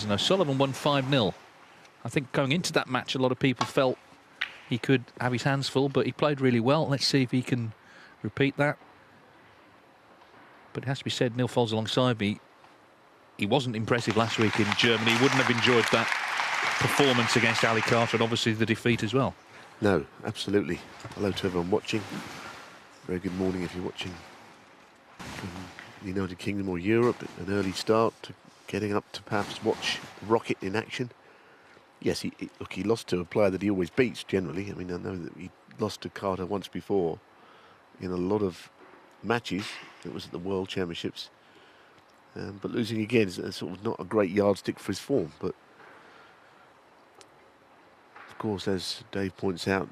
and O'Sullivan won 5-0. I think going into that match, a lot of people felt he could have his hands full, but he played really well. Let's see if he can repeat that. But it has to be said, Neil Foles alongside me, he wasn't impressive last week in Germany. He wouldn't have enjoyed that performance against Ali Carter, and obviously the defeat as well. No, absolutely. Hello to everyone watching. Very good morning if you're watching from the United Kingdom or Europe. An early start to getting up to perhaps watch Rocket in action. Yes, look, he lost to a player that he always beats generally. I mean, I know that he lost to Carter once before in a lot of matches. It was at the World Championships. But losing again is sort of not a great yardstick for his form. But of course, as Dave points out,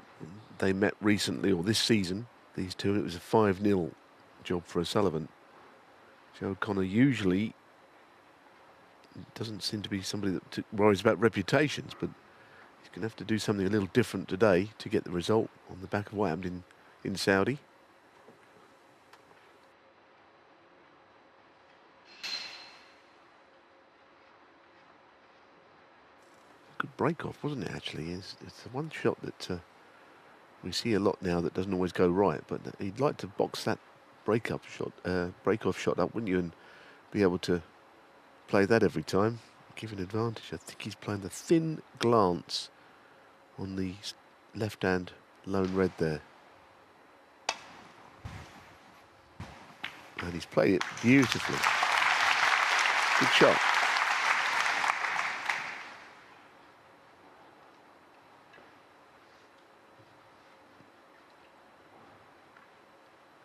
they met recently, or this season, these two, and it was a 5-0 job for O'Sullivan. Joe O'Connor usually doesn't seem to be somebody that worries about reputations, but he's going to have to do something a little different today to get the result on the back of what happened in Saudi. Good break-off, wasn't it, actually? It's the one shot that we see a lot now that doesn't always go right, but he'd like to box that break-off shot up, wouldn't you, and be able to play that every time, give an advantage. I think he's playing the thin glance on the left-hand lone red there. And he's played it beautifully. Good shot.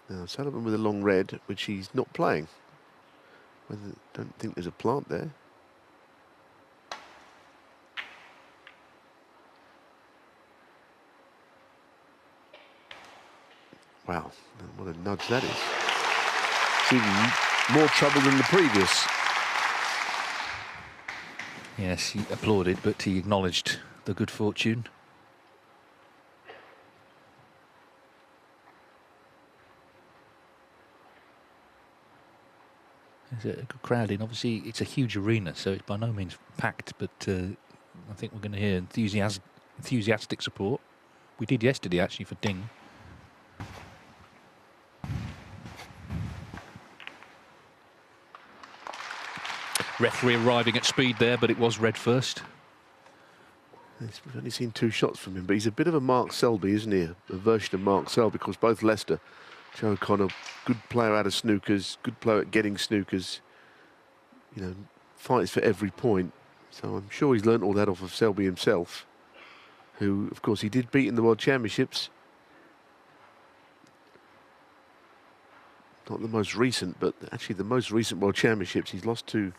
Now, Sullivan with a long red, which he's not playing. I don't think there's a plant there. Wow, what a nudge that is. It's even more trouble than the previous. Yes, he applauded, but he acknowledged the good fortune. There's a good crowd in. Obviously, it's a huge arena, so it's by no means packed, but I think we're going to hear enthusiastic support. We did yesterday, actually, for Ding. Referee arriving at speed there, but it was red first. We've only seen 2 shots from him, but he's a bit of a Mark Selby, isn't he? A version of Mark Selby, because both Leicester, Joe O'Connor, good player out of snookers, good player at getting snookers, you know, fights for every point. So I'm sure he's learnt all that off of Selby himself, who, of course, he did beat in the World Championships. Not the most recent, but actually the most recent World Championships he's lost to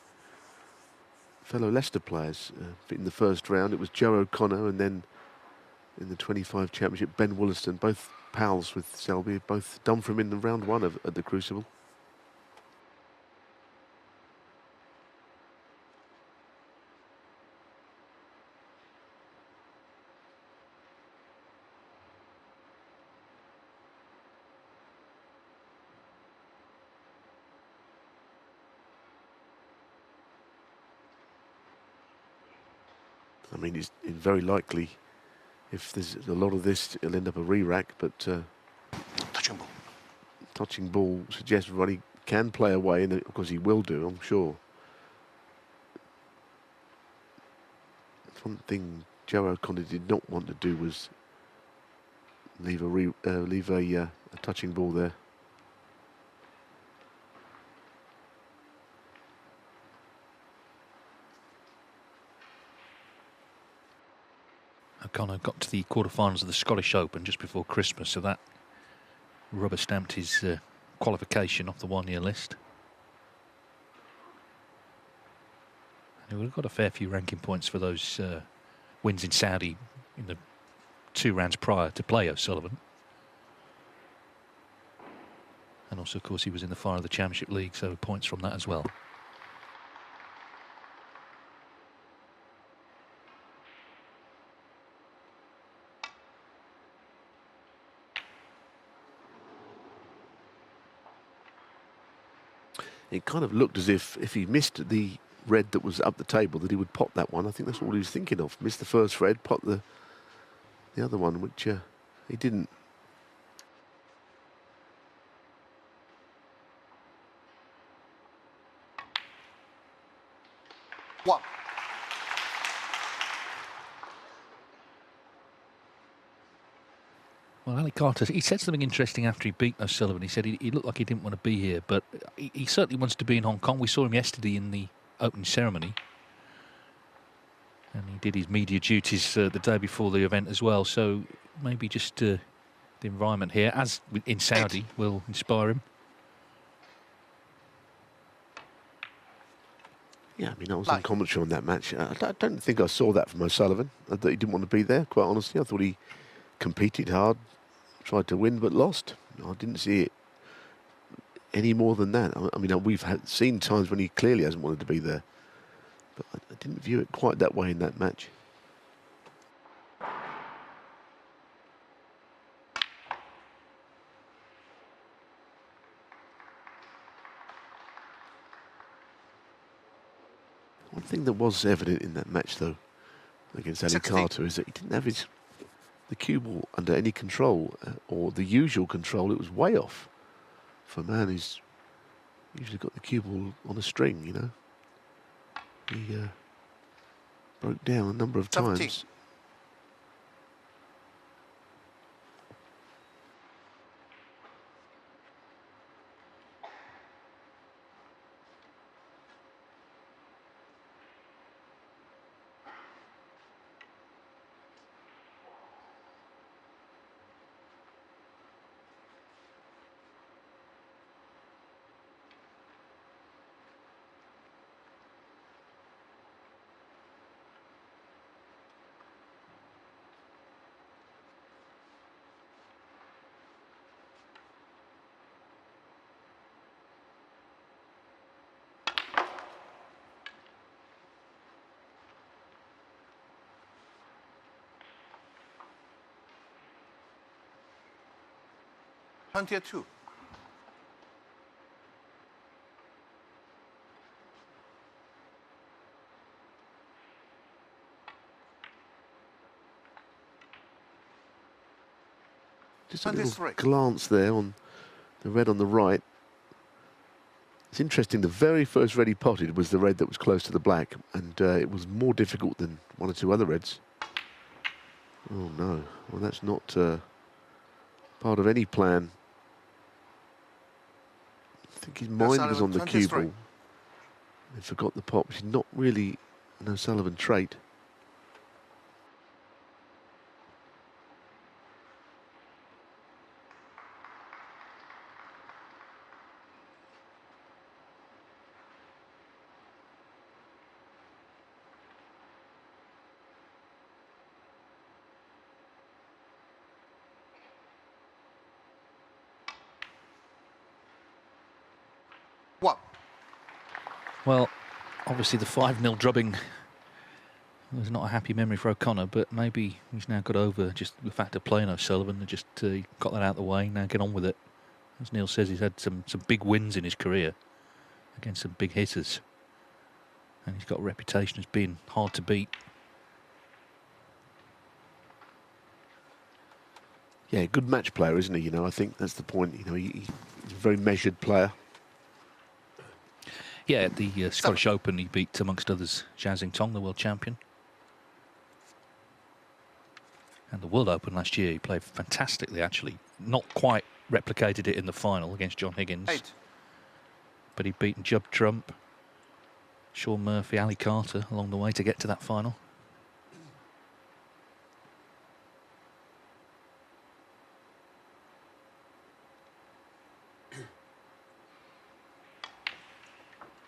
fellow Leicester players. In the first round, it was Joe O'Connor, and then in the 25 Championship, Ben Wollaston, both pals with Selby, both done for him in the round 1 at the Crucible. I mean, it's very likely, if there's a lot of this, it'll end up a re-rack, but touching ball. Touching ball suggests Ronnie can play away, and of course he will do, I'm sure. One thing Joe O'Connor did not want to do was leave a touching ball there. O'Connor got to the quarterfinals of the Scottish Open just before Christmas, so that rubber stamped his qualification off the 1-year list. And we've got a fair few ranking points for those wins in Saudi in the 2 rounds prior to play O'Sullivan. And also, of course, he was in the final of the Championship League, so points from that as well. It kind of looked as if he missed the red that was up the table, that he would pot that one. I think that's all he was thinking of. Missed the first red, pot the other one, which he didn't. One. Well, Ali Carter, he said something interesting after he beat O'Sullivan. He said he looked like he didn't want to be here, but he certainly wants to be in Hong Kong. We saw him yesterday in the opening ceremony. And he did his media duties the day before the event as well. So maybe just the environment here, as in Saudi, will inspire him. Yeah, I mean, I was on commentary on that match. I don't think I saw that from O'Sullivan, that he didn't want to be there, quite honestly. I thought he competed hard, tried to win, but lost. I didn't see it any more than that. I mean, we've seen times when he clearly hasn't wanted to be there, but I didn't view it quite that way in that match. One thing that was evident in that match, though, against Ali Carter, is that he didn't have the cue ball under any control, or the usual control. It was way off for a man who's usually got the cue ball on a string, you know. He broke down a number of times. Two. Just a little glance there on the red on the right. It's interesting, the very first red he potted was the red that was close to the black, and it was more difficult than one or two other reds. Oh no, well that's not part of any plan. I think his mind was on the cue ball. He forgot the pot, which is not really an O'Sullivan trait. One. Well, obviously the 5-0 drubbing was not a happy memory for O'Connor, but maybe he's now got over just the fact of playing O'Sullivan and just got that out of the way. Now get on with it. As Neil says, he's had some big wins in his career against some big hitters, and he's got a reputation as being hard to beat. Yeah, good match player, isn't he? You know, I think that's the point. You know, he's a very measured player. Yeah, at the Scottish Open, he beat, amongst others, Zhao Xingtong, the world champion. And the World Open last year, he played fantastically, actually. Not quite replicated it in the final against John Higgins. 8. But he beat Judd Trump, Sean Murphy, Ali Carter along the way to get to that final.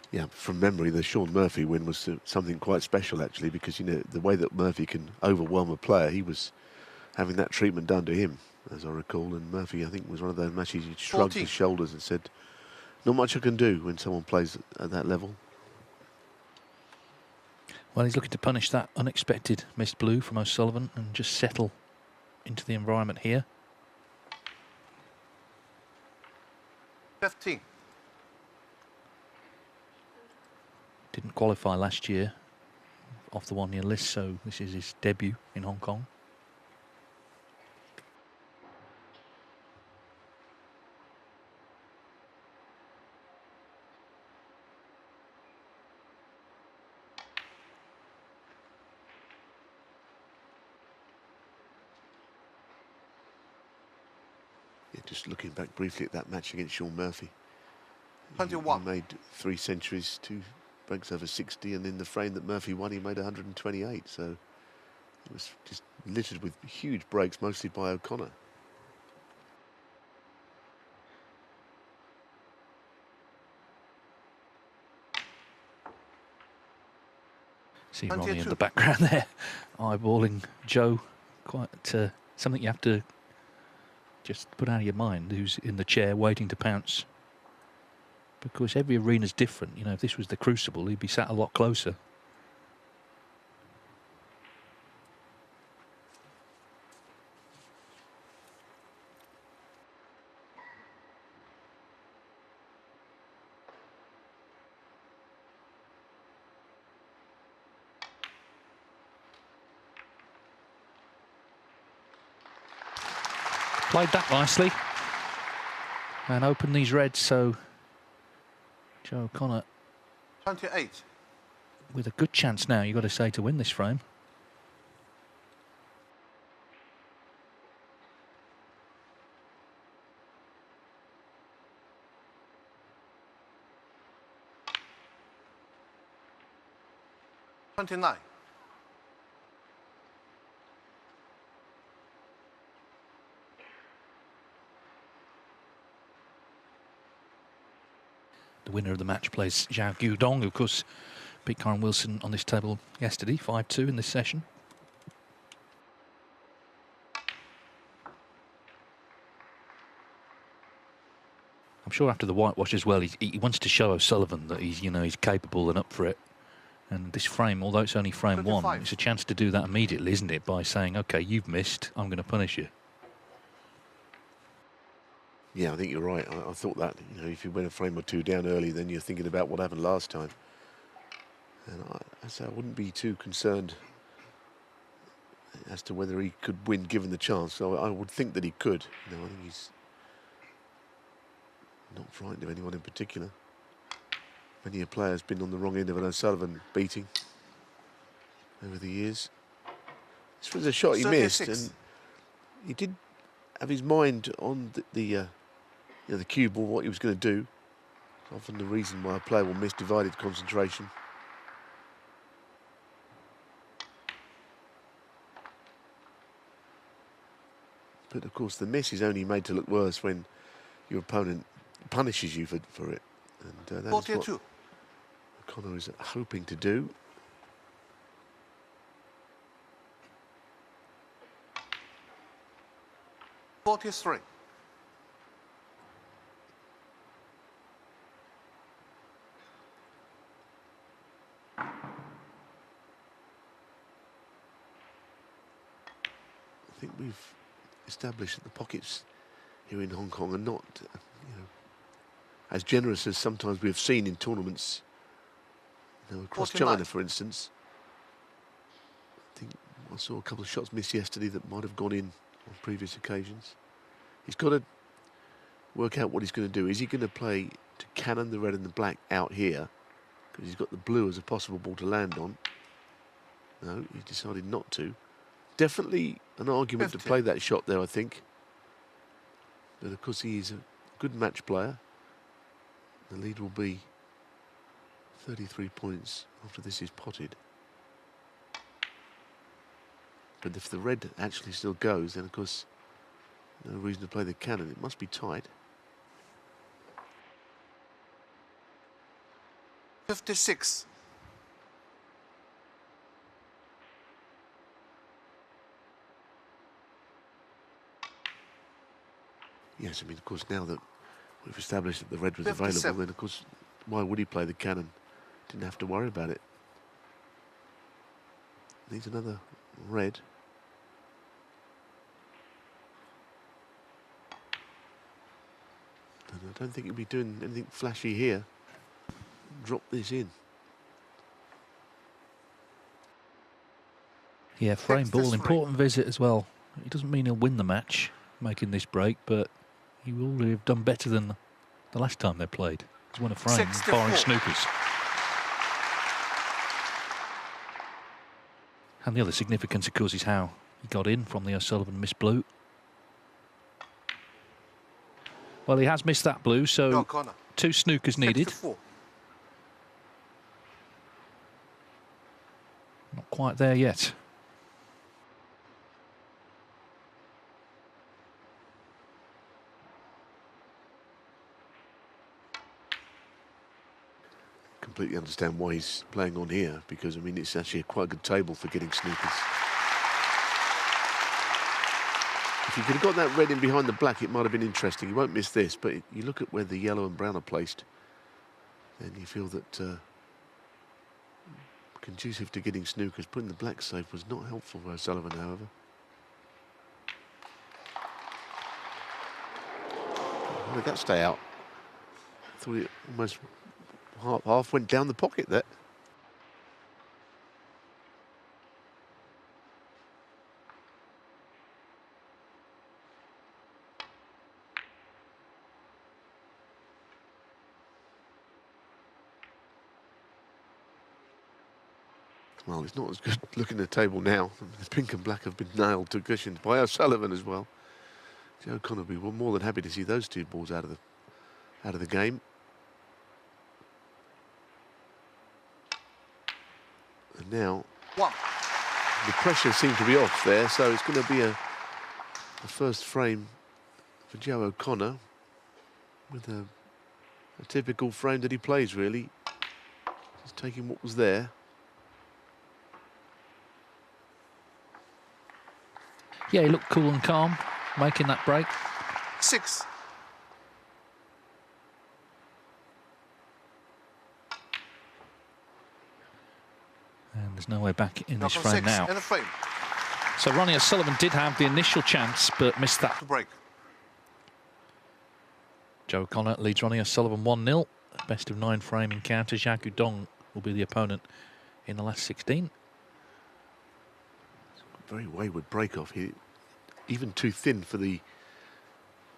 Yeah, from memory, the Sean Murphy win was something quite special, actually, because, you know, the way that Murphy can overwhelm a player, he was having that treatment done to him, as I recall. And Murphy, I think, was one of those matches he shrugged 14. his shoulders and said, not much I can do when someone plays at that level. Well, he's looking to punish that unexpected missed blue from O'Sullivan and just settle into the environment here. 15. Didn't qualify last year off the one-year list, so this is his debut in Hong Kong. Yeah, just looking back briefly at that match against Sean Murphy. 21. He made 3 centuries, 2 breaks over 60, and in the frame that Murphy won, he made 128. So it was just littered with huge breaks, mostly by O'Connor. See 22. Ronnie in the background there, eyeballing Joe. Quite something you have to just put out of your mind, who's in the chair waiting to pounce. Because every arena's different. You know, if this was the Crucible, he'd be sat a lot closer. Played that nicely and opened these reds, so Joe O'Connor 28. with a good chance now, you've got to say, to win this frame. $29. The winner of the match plays Zhao Guodong, who of course beat Karen Wilson on this table yesterday, 5-2 in this session. I'm sure after the whitewash as well, he wants to show O'Sullivan that he's, you know, he's capable and up for it. And this frame, although it's only frame 25. one, it's a chance to do that immediately, isn't it? By saying, OK, you've missed, I'm going to punish you. Yeah, I think you're right. I thought that, you know, if you went a frame or 2 down early, then you're thinking about what happened last time. And I wouldn't be too concerned as to whether he could win given the chance. So I would think that he could. You know, I think he's not frightened of anyone in particular. Many a player has been on the wrong end of an O'Sullivan beating over the years. This was a shot he 36. missed, and he did have his mind on the cue ball, what he was going to do. Often the reason why a player will miss divided concentration. But of course the miss is only made to look worse when your opponent punishes you for it. And that's 42. what O'Connor is hoping to do. $43. I think we've established that the pockets here in Hong Kong are not, as generous as sometimes we've seen in tournaments, across 49. China, for instance. I think I saw a couple of shots missed yesterday that might have gone in on previous occasions. He's got to work out what he's going to do. Is he going to play to cannon the red and the black out here, because he's got the blue as a possible ball to land on? No, he decided not to. Definitely an argument 50. to play that shot there, I think. But of course he is a good match player. The lead will be 33 points after this is potted. But if the red actually still goes, then of course no reason to play the cannon. It must be tight. 56. Yes, I mean, of course, now that we've established that the red was 57. available, then of course, why would he play the cannon? Didn't have to worry about it. Needs another red. And I don't think he'll be doing anything flashy here. Drop this in. Yeah, frame ball, 53. important visit as well. It doesn't mean he'll win the match making this break, but he will have done better than the last time they played. He's won a frame, 64. barring snookers. And the other significance, of course, is how he got in from the O'Sullivan missed blue. Well, he has missed that blue, so O'Connor. 2 snookers needed. 64. Not quite there yet. Completely understand why he's playing on here, because I mean it's actually quite a good table for getting snookers. If you could have got that red in behind the black, it might have been interesting. You won't miss this, but you look at where the yellow and brown are placed, then you feel that conducive to getting snookers. Putting the black safe was not helpful for O'Sullivan, however. How did that stay out? I thought it almost half went down the pocket there. Well, it's not as good looking at the table now. The pink and black have been nailed to cushions by O'Sullivan as well. Joe O'Connor will be more than happy to see those 2 balls out of the game. And now the pressure seemed to be off there, so it's going to be a first frame for Joe O'Connor with a typical frame that he plays, really. Just taking what was there. Yeah, he looked cool and calm, making that break. 6. And there's no way back in this Number frame 6 now. in the frame. So Ronnie O'Sullivan did have the initial chance, but missed that. To break. Joe O'Connor leads Ronnie O'Sullivan 1-0. Best of 9 frame encounter. Jia Gudong will be the opponent in the last 16. Very wayward break off. Even too thin for the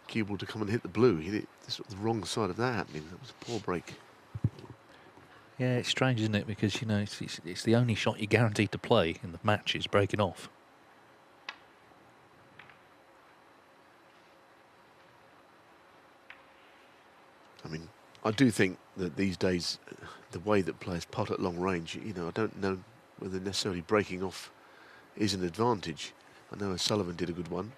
cue ball to come and hit the blue. He hit the wrong side of that happening. That was a poor break. Yeah, it's strange, isn't it? Because, you know, it's the only shot you're guaranteed to play in the match is breaking off. I mean, I do think that these days, the way that players putt at long range, you know, I don't know whether necessarily breaking off is an advantage. I know O'Sullivan did a good one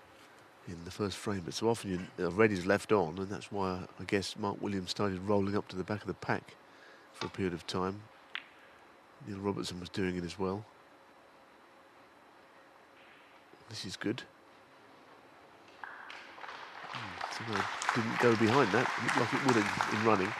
in the first frame, but so often red is left on, and that's why I guess Mark Williams started rolling up to the back of the pack for a period of time. Neil Robertson was doing it as well. This is good. Somehow didn't go behind that. It looked like it would in running.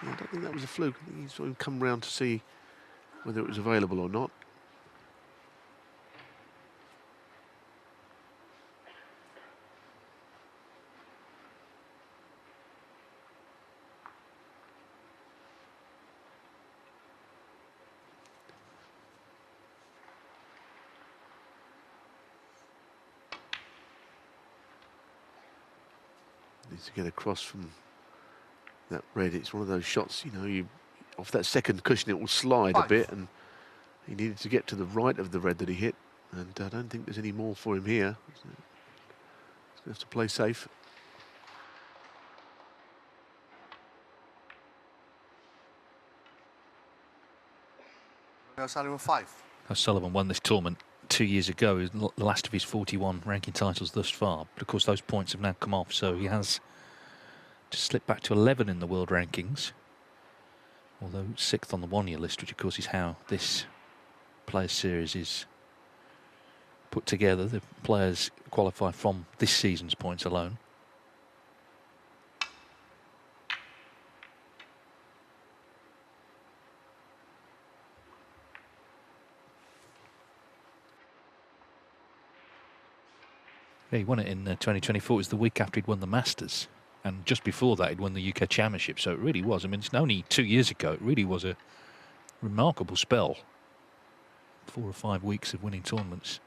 I don't think that was a fluke. I think he's sort of come round to see whether it was available or not. Needs to get across from that red. It's one of those shots, you know, off that second cushion it will slide a bit, and he needed to get to the right of the red that he hit, and I don't think there's any more for him here. He's going to have to play safe. O'Sullivan 5. O'Sullivan won this tournament 2 years ago, the last of his 41 ranking titles thus far. But of course those points have now come off, so he has just slipped back to 11 in the world rankings. Although 6th on the one-year list, which of course is how this Players Series is put together. The players qualify from this season's points alone. Yeah, he won it in 2024. It was the week after he'd won the Masters. And just before that, he'd won the UK Championship. So it really was. I mean, it's only 2 years ago. It really was a remarkable spell. 4 or 5 weeks of winning tournaments.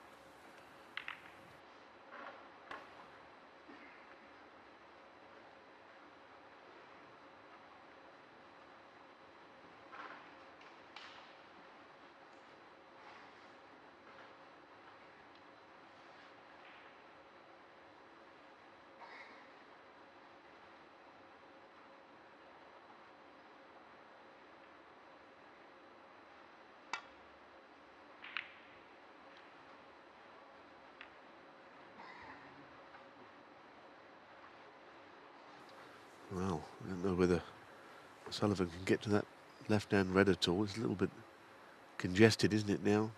Well, I don't know whether Sullivan can get to that left-hand red at all. It's a little bit congested, isn't it now?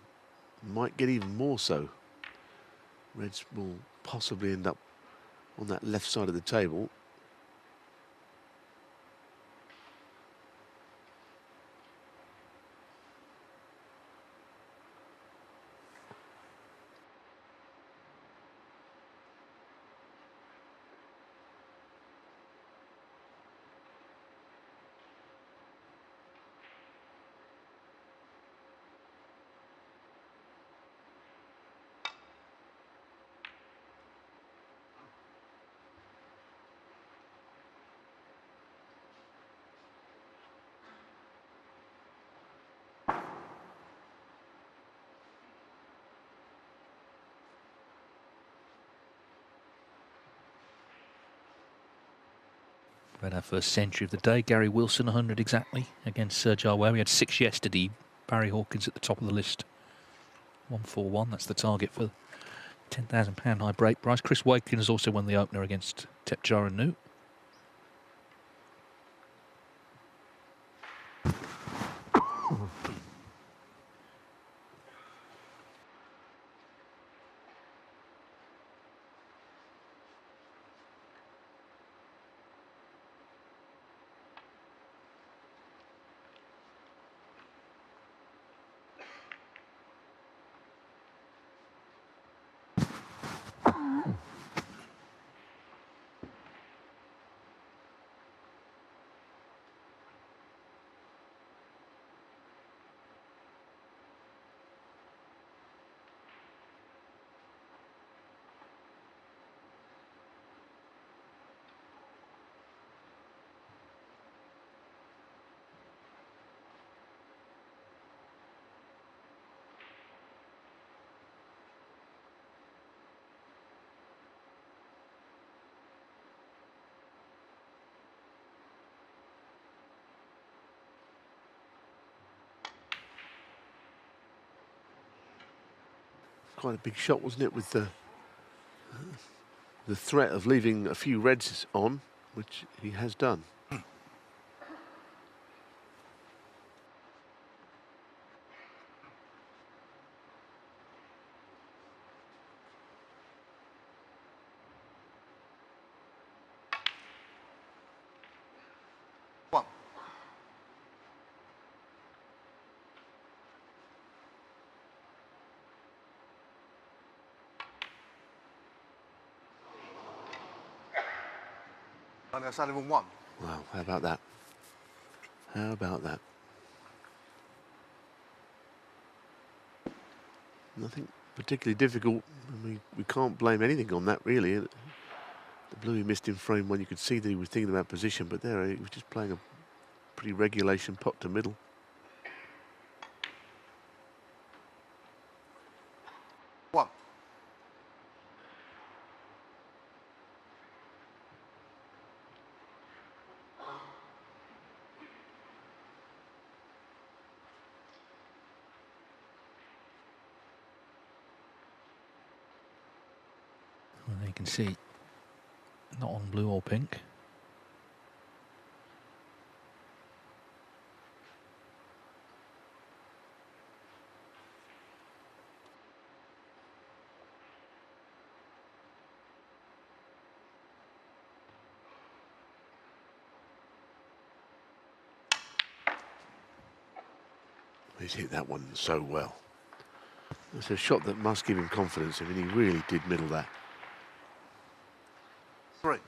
Might get even more so. Reds will possibly end up on that left side of the table. We had our first century of the day. Gary Wilson, 100 exactly, against Sergio Ware. We had 6 yesterday. Barry Hawkins at the top of the list. 141, that's the target for £10,000 high break price. Chris Wakelin has also won the opener against Tepjara Nu. Quite a big shot, wasn't it, with the threat of leaving a few reds on, which he has done. One. Ronnie O'Sullivan 1. Wow, how about that? How about that? Nothing particularly difficult. I mean, we can't blame anything on that, really. The blue he missed in frame one, you could see that he was thinking about position, but there he was just playing a pretty regulation pot to middle. One. Well, there you can see, not on blue or pink. He's hit that one so well. It's a shot that must give him confidence. I mean, he really did middle that. 3. The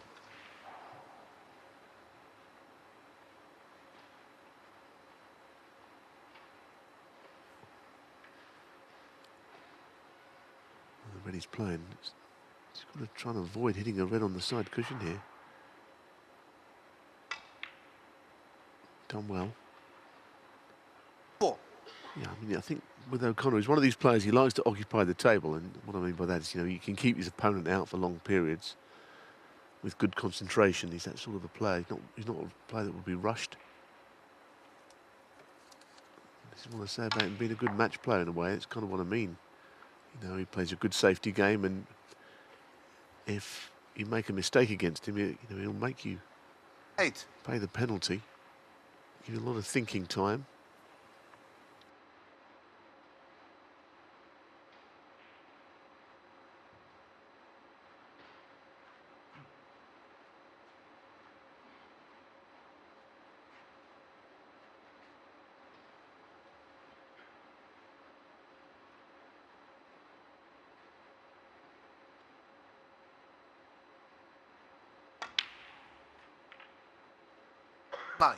red he's playing. He's got to try and avoid hitting a red on the side cushion here. Done well. 4. Yeah, I mean, I think with O'Connor, he's one of these players, he likes to occupy the table, and what I mean by that is, you know, you can keep his opponent out for long periods with good concentration. He's that sort of a player. He's not a player that would be rushed. This is what I say about him being a good match player in a way. It's kind of what I mean. You know, he plays a good safety game, and if you make a mistake against him, you know, he'll make you 8. pay the penalty. Give you a lot of thinking time. Nine.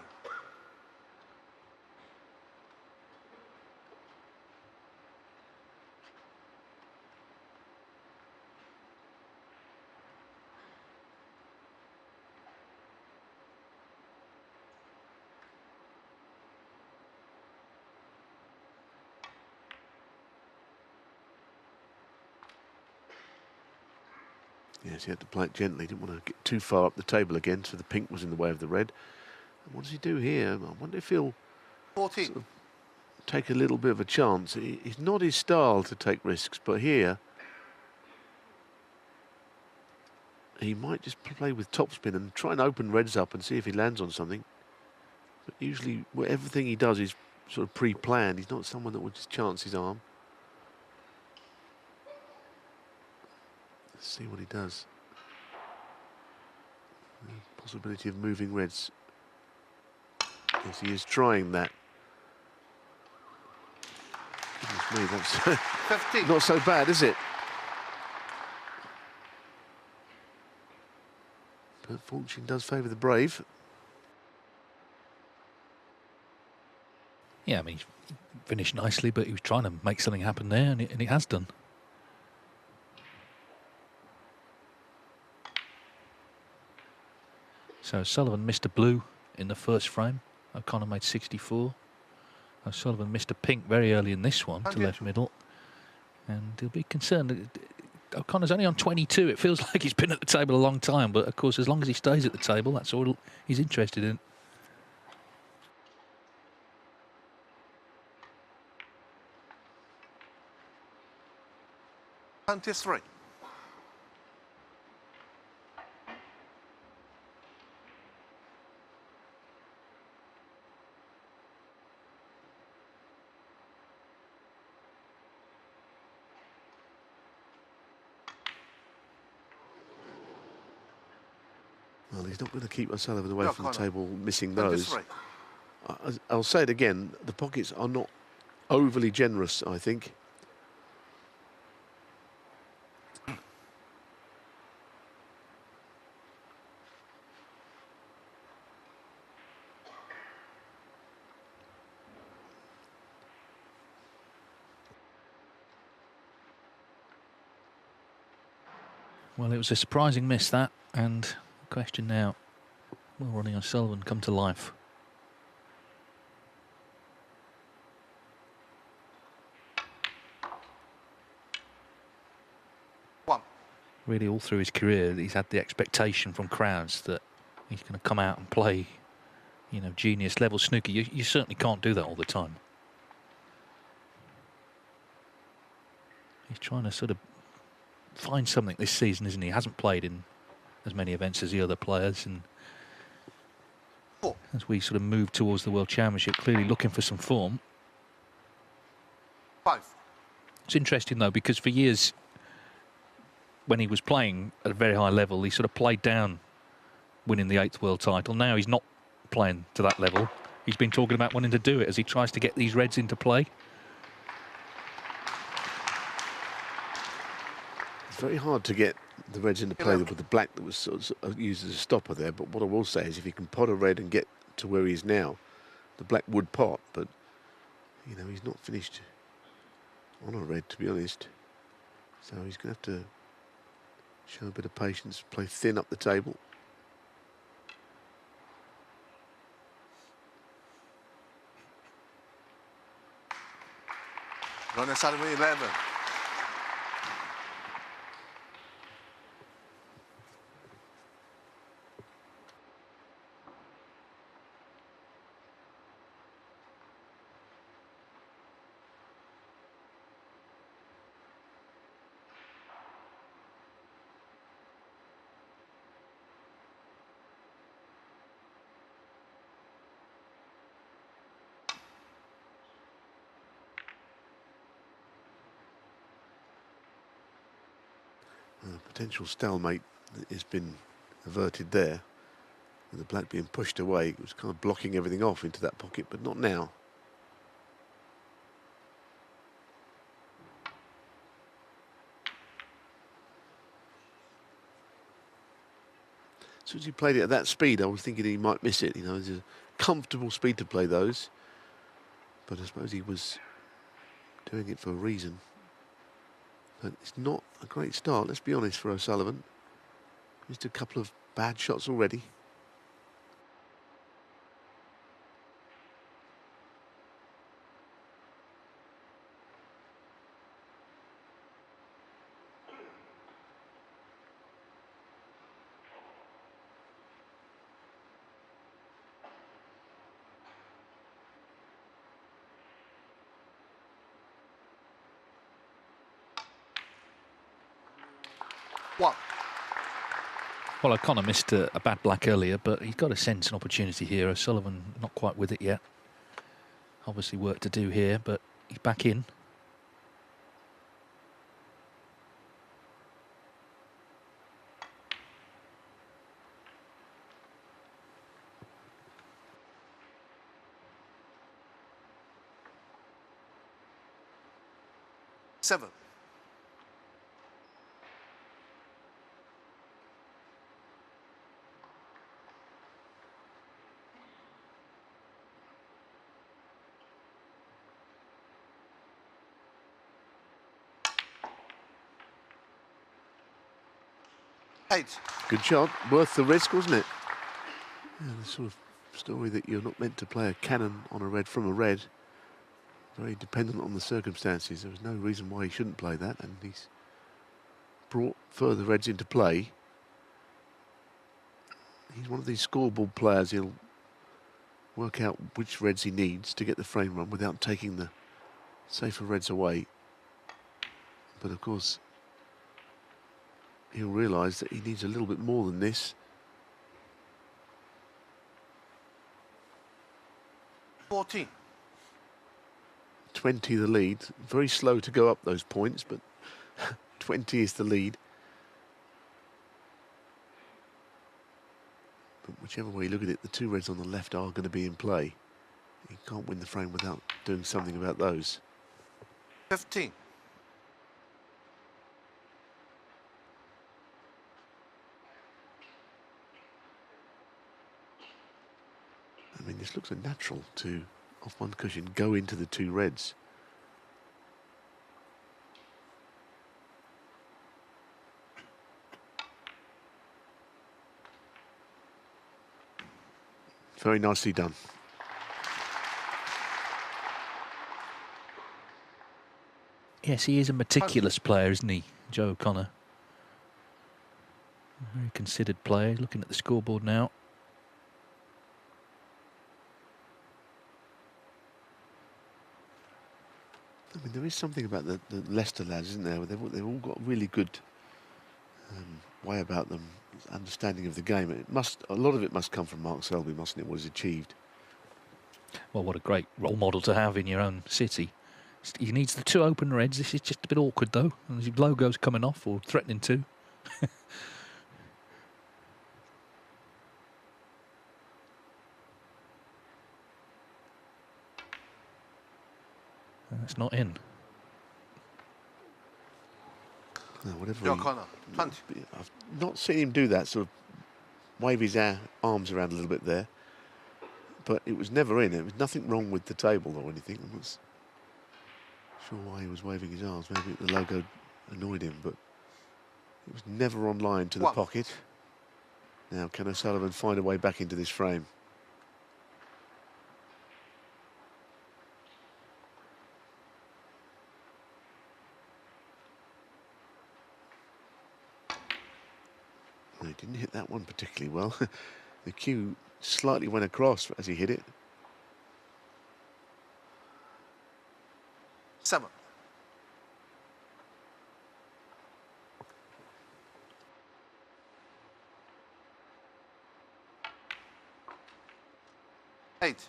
Yes, he had to play it gently. Didn't want to get too far up the table again, so the pink was in the way of the red. And what does he do here? I wonder if he'll 14. sort of take a little bit of a chance. It's not his style to take risks, but here he might just play with topspin and try and open reds up and see if he lands on something. But usually, everything he does is sort of pre-planned. He's not someone that would just chance his arm. Let's see what he does. The possibility of moving reds. Yes, he is trying that. Goodness me, that's 15. not so bad, is it? But fortune does favour the brave. Yeah, I mean, he finished nicely, but he was trying to make something happen there, and it has done. So O'Sullivan missed a blue in the first frame. O'Connor made 64. O'Sullivan missed a pink very early in this one to left middle. And he'll be concerned. O'Connor's only on 22. It feels like he's been at the table a long time. But, of course, as long as he stays at the table, that's all he's interested in. And 3. Well, he's not going to keep O'Sullivan away No, from the Connor. table missing And those. 3. I'll say it again, the pockets are not overly generous, I think. Well, it was a surprising miss, that. And the question now, will Ronnie O'Sullivan come to life? Really, all through his career, he's had the expectation from crowds that he's going to come out and play, you know, genius level snooker. You certainly can't do that all the time. He's trying to sort of find something this season, isn't he? He hasn't played in as many events as the other players, and as we sort of move towards the World Championship, clearly looking for some form. 5. It's interesting, though, because for years, when he was playing at a very high level, he sort of played down winning the 8th world title. Now he's not playing to that level. He's been talking about wanting to do it as he tries to get these reds into play. It's very hard to get the red's into play with the black that was sort of used as a stopper there. But what I will say is if he can pot a red and get to where he is now, the black would pot. But, you know, he's not finished on a red, to be honest. So he's going to have to show a bit of patience, play thin up the table. Ronnie O'Sullivan 11. Potential stalemate has been averted there. With the black being pushed away, it was kind of blocking everything off into that pocket, but not now. As soon as he played it at that speed, I was thinking he might miss it. You know, it's a comfortable speed to play those. But I suppose he was doing it for a reason. But it's not a great start, let's be honest, for O'Sullivan. Missed a couple of bad shots already. One. Well, O'Connor missed a bad black earlier, but he's got a sense and opportunity here. O'Sullivan not quite with it yet. Obviously work to do here, but he's back in. Seven. Eight. Good shot, worth the risk, wasn't it? Yeah, the sort of story that you're not meant to play a cannon on a red from a red. Very dependent on the circumstances. There was no reason why he shouldn't play that, and he's brought further reds into play. He's one of these scoreboard players. He'll work out which reds he needs to get the frame run without taking the safer reds away. But of course, he'll realise that he needs a little bit more than this. 14. 20 the lead. Very slow to go up those points, but 20 is the lead. But whichever way you look at it, the two reds on the left are going to be in play. You can't win the frame without doing something about those. 15. I mean, this looks unnatural to, off one cushion, go into the two reds. Very nicely done. Yes, he is a meticulous player, isn't he, Joe O'Connor? A very considered player. Looking at the scoreboard now. I mean, there is something about the Leicester lads, isn't there? They've all got a really good way about them, understanding of the game. A lot of it must come from Mark Selby, mustn't it? What he's achieved. Well, what a great role model to have in your own city. He needs the two open reds. This is just a bit awkward, though. And his logo's coming off, or threatening to. That's not in. Whatever Your corner. 20. I've not seen him do that, sort of wave his arms around a little bit there. But it was never in. There was nothing wrong with the table or anything. I'm not sure why he was waving his arms. Maybe the logo annoyed him, but it was never on line to the pocket. Now, can O'Sullivan find a way back into this frame? He didn't hit that one particularly well. The cue slightly went across as he hit it. 7. 8.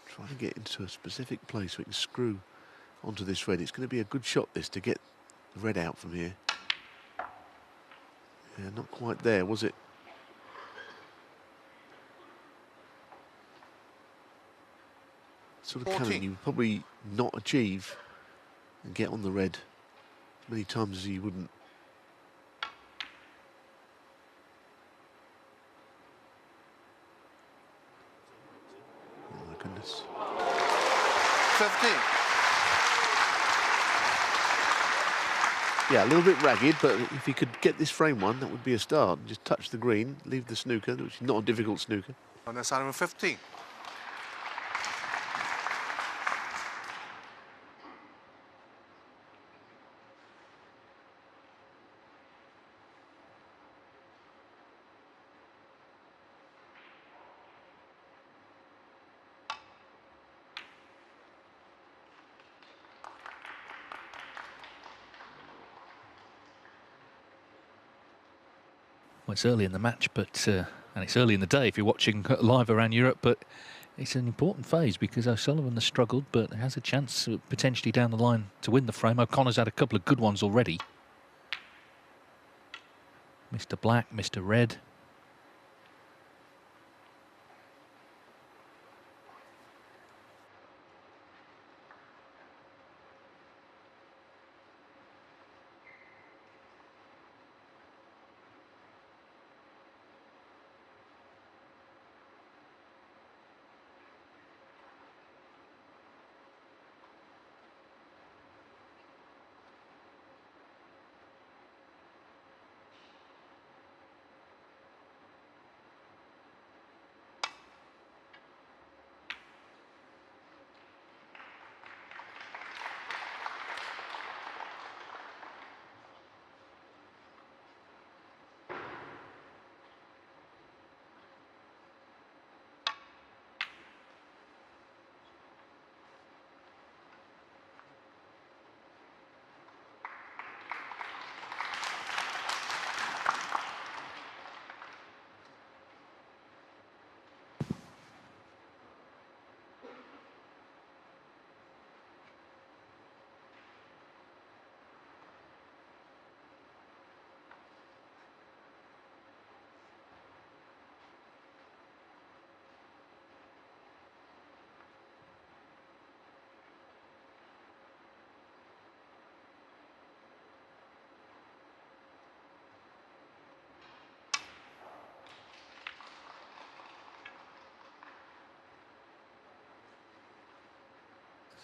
Try to get into a specific place so we can screw onto this red. It's going to be a good shot, this, to get the red out from here. Yeah, not quite there, was it? Sort of cannon you would probably not achieve and get on the red as many times as you wouldn't. Oh my goodness. 15. Yeah, a little bit ragged, but if he could get this frame one, that would be a start. Just touch the green, leave the snooker, which is not a difficult snooker. On the side of 15. Well, it's early in the match, but and it's early in the day if you're watching live around Europe, but it's an important phase because O'Sullivan has struggled, but has a chance potentially down the line to win the frame. O'Connor's had a couple of good ones already. Mr. Black, Mr. Red.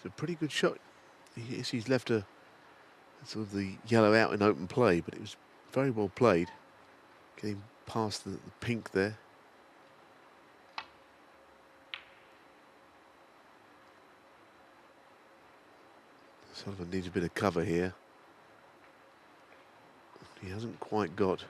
It's a pretty good shot. He's left a sort of the yellow out in open play, but it was very well played. Getting past the pink there. Sullivan needs a bit of cover here. He hasn't quite got.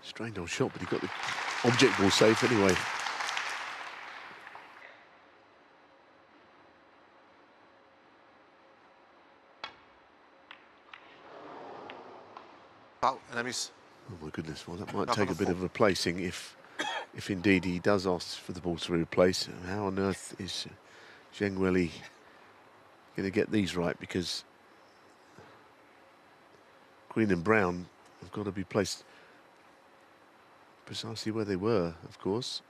Strained old shot, but he got the object ball safe anyway. Foul, enemies. Oh my goodness, well that might Knock take on a the bit of replacing if indeed he does ask for the ball to replace. How on earth is Zheng Weili going to get these right? Because green and brown have got to be placed precisely where they were, of course.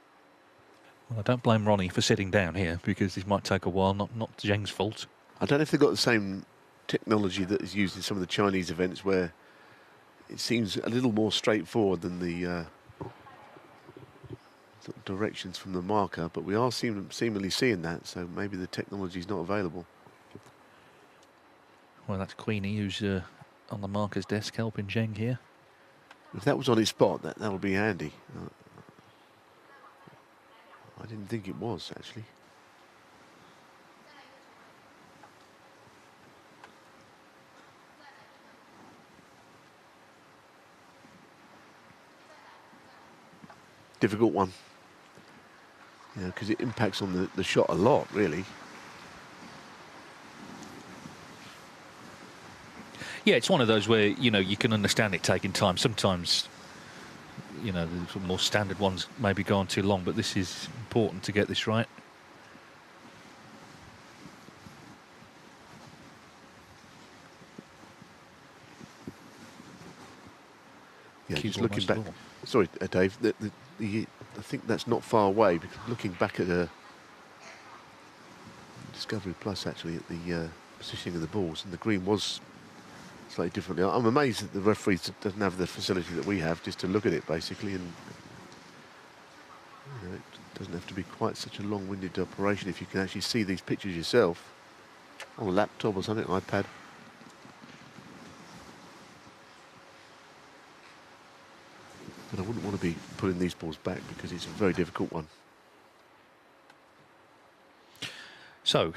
Well, I don't blame Ronnie for sitting down here, because this might take a while, not Zheng's fault. I don't know if they've got the same technology that is used in some of the Chinese events where it seems a little more straightforward than the directions from the marker, but we are seemingly seeing that, so maybe the technology is not available. Well, that's Queenie, who's on the marker's desk helping Zheng here. If that was on his spot, that would be handy. I didn't think it was, actually. Difficult one. Yeah, because it impacts on the shot a lot, really. Yeah, it's one of those where, you know, you can understand it taking time. Sometimes, you know, the more standard ones maybe go on too long, but this is important to get this right. Yeah, Cue just ball, looking nice back. ball. Sorry, Dave. I think that's not far away, because looking back at the Discovery Plus, actually, at the positioning of the balls, and the green was slightly differently. I'm amazed that the referee doesn't have the facility that we have just to look at it, basically, and you know, it doesn't have to be quite such a long-winded operation if you can actually see these pictures yourself on a laptop or something, iPad. But I wouldn't want to be putting these balls back, because it's a very difficult one. So,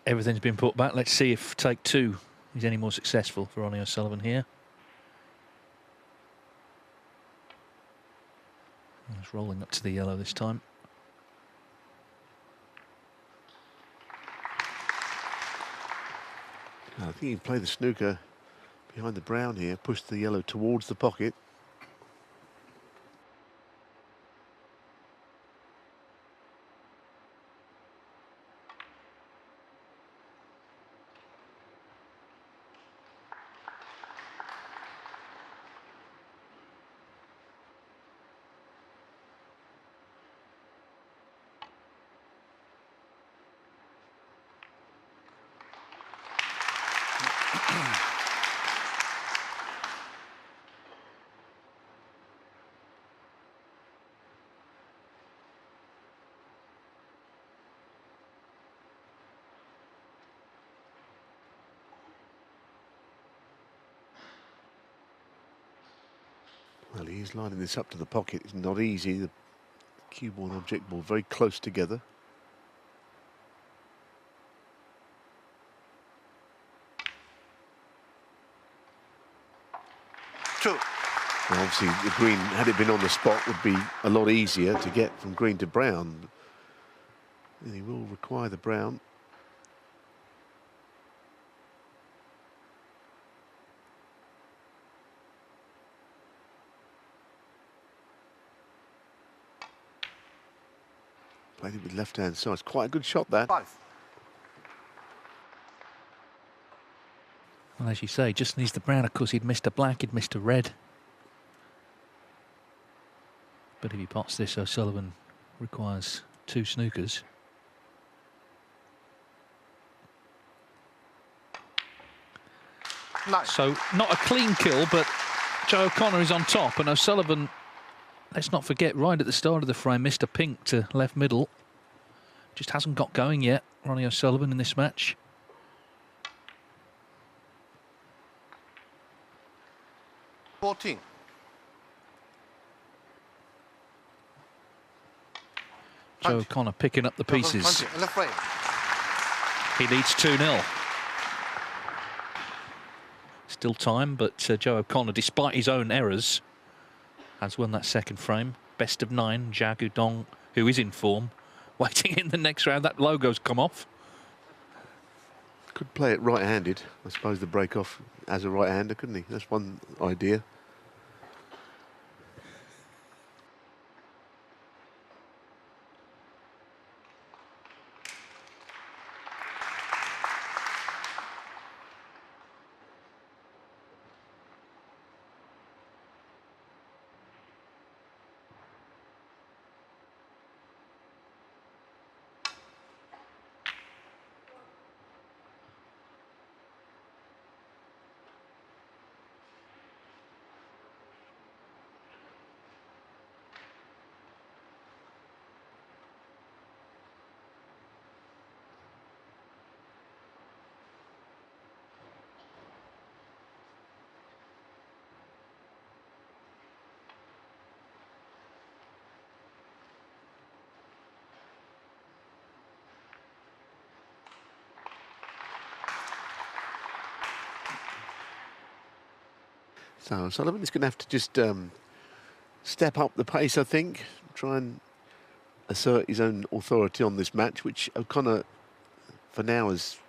everything's been put back. Let's see if take two is any more successful for Ronnie O'Sullivan here. He's rolling up to the yellow this time. I think you can play the snooker behind the brown here, push the yellow towards the pocket. Well, he is lining this up to the pocket. It's not easy. The cue ball and object ball very close together. Two. Well, obviously, the green, had it been on the spot, would be a lot easier to get from green to brown. And he will require the brown. Played it with left-hand side. It's quite a good shot, that. 5. Well, as you say, just needs the brown. Of course, he'd missed a black, he'd missed a red. But if he pots this, O'Sullivan requires two snookers. Nice. So, not a clean kill, but Joe O'Connor is on top, and O'Sullivan, let's not forget, right at the start of the frame, missed a pink to left middle. Just hasn't got going yet, Ronnie O'Sullivan, in this match. $14. Joe O'Connor picking up the pieces. 20 in the frame. He leads 2-0. Still time, but Joe O'Connor, despite his own errors, has won that second frame. Best of 9, Jia Guodong, who is in form, waiting in the next round. That logo's come off. Could play it right-handed. I suppose the break-off as a right-hander, couldn't he? That's one idea. So O'Sullivan is going to have to just step up the pace, I think, try and assert his own authority on this match, which O'Connor, for now, has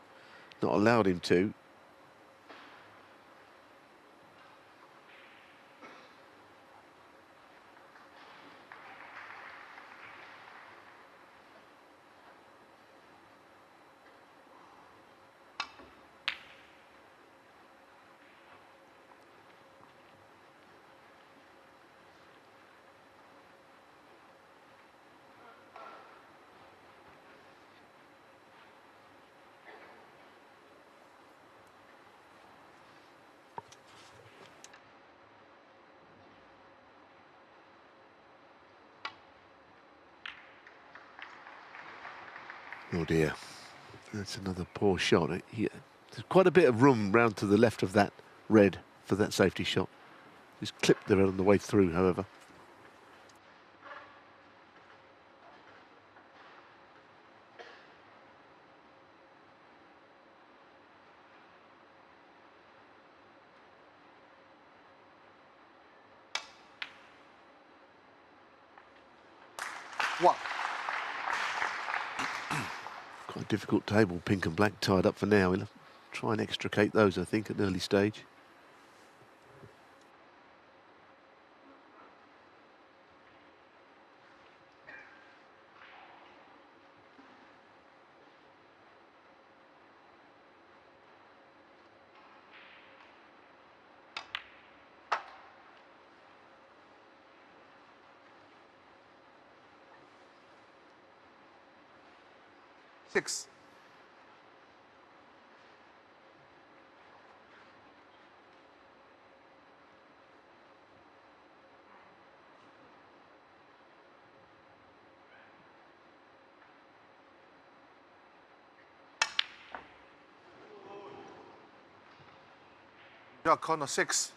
not allowed him to. Oh dear, that's another poor shot. There's quite a bit of room round to the left of that red for that safety shot. Just clipped there on the way through, however. One. Quite a difficult table, pink and black tied up for now. He'll try and extricate those, I think, at an early stage. Six. Yeah, corner 6.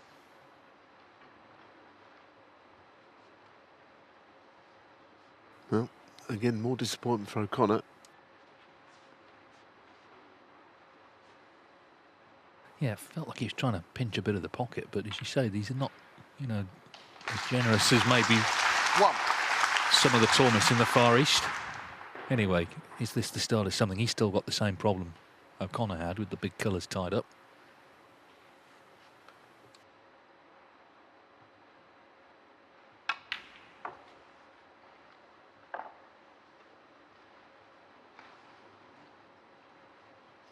Well, again, more disappointment for O'Connor. Yeah, it felt like he was trying to pinch a bit of the pocket, but as you say, these are not, you know, as generous as maybe One. some of the tournaments in the Far East. Anyway, is this the start of something? He's still got the same problem O'Connor had with the big colours tied up.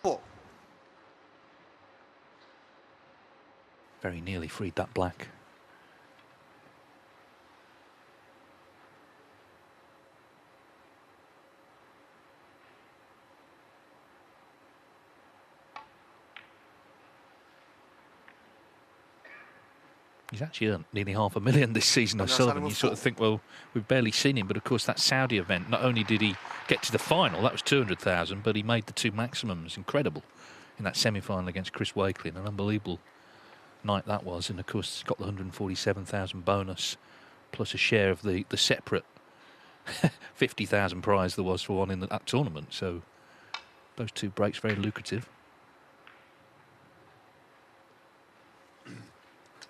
Four. Very nearly freed that black. He's actually earned nearly $500,000 this season, O'Sullivan. You sort of think, well, we've barely seen him, but of course that Saudi event, not only did he get to the final, that was 200,000, but he made the 2 maximums. Incredible in that semi-final against Chris Wakelin. An unbelievable night that was, and of course he's got the 147,000 bonus plus a share of the separate 50,000 prize there was for one in that tournament. So those 2 breaks very lucrative.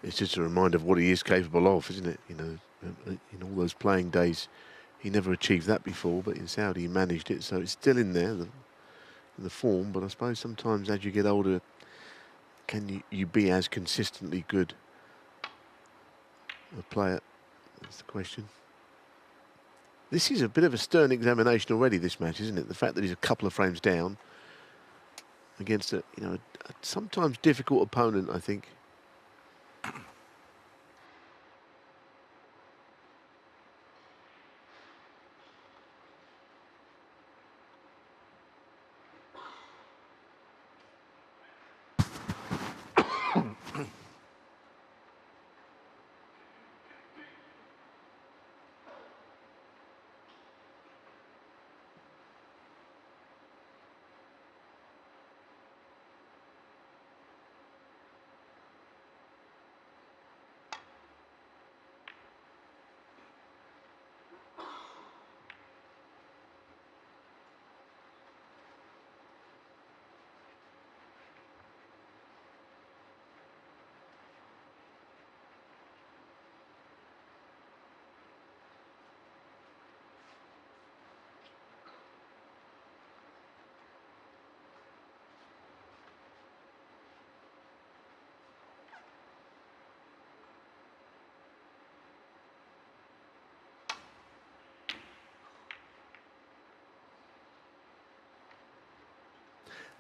It's just a reminder of what he is capable of, isn't it? You know, in all those playing days, he never achieved that before, but in Saudi he managed it, so it's still in there, the form. But I suppose sometimes as you get older, can you be as consistently good a player? That's the question. This is a bit of a stern examination already, this match, isn't it? The fact that he's a couple of frames down against a sometimes difficult opponent, I think.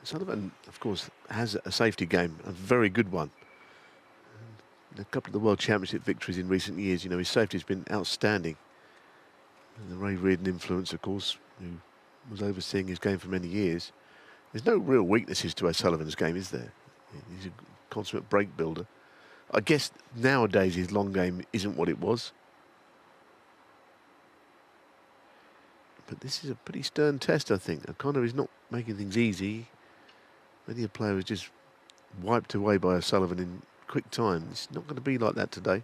Sullivan, of course, has a safety game, a very good one. A couple of the World Championship victories in recent years, his safety has been outstanding. And the Ray Reardon influence, of course, who was overseeing his game for many years. There's no real weaknesses to O'Sullivan's game, is there? He's a consummate break builder. I guess nowadays his long game isn't what it was. But this is a pretty stern test, I think. O'Connor is not making things easy. Many a player was just wiped away by O'Sullivan in quick time. It's not going to be like that today.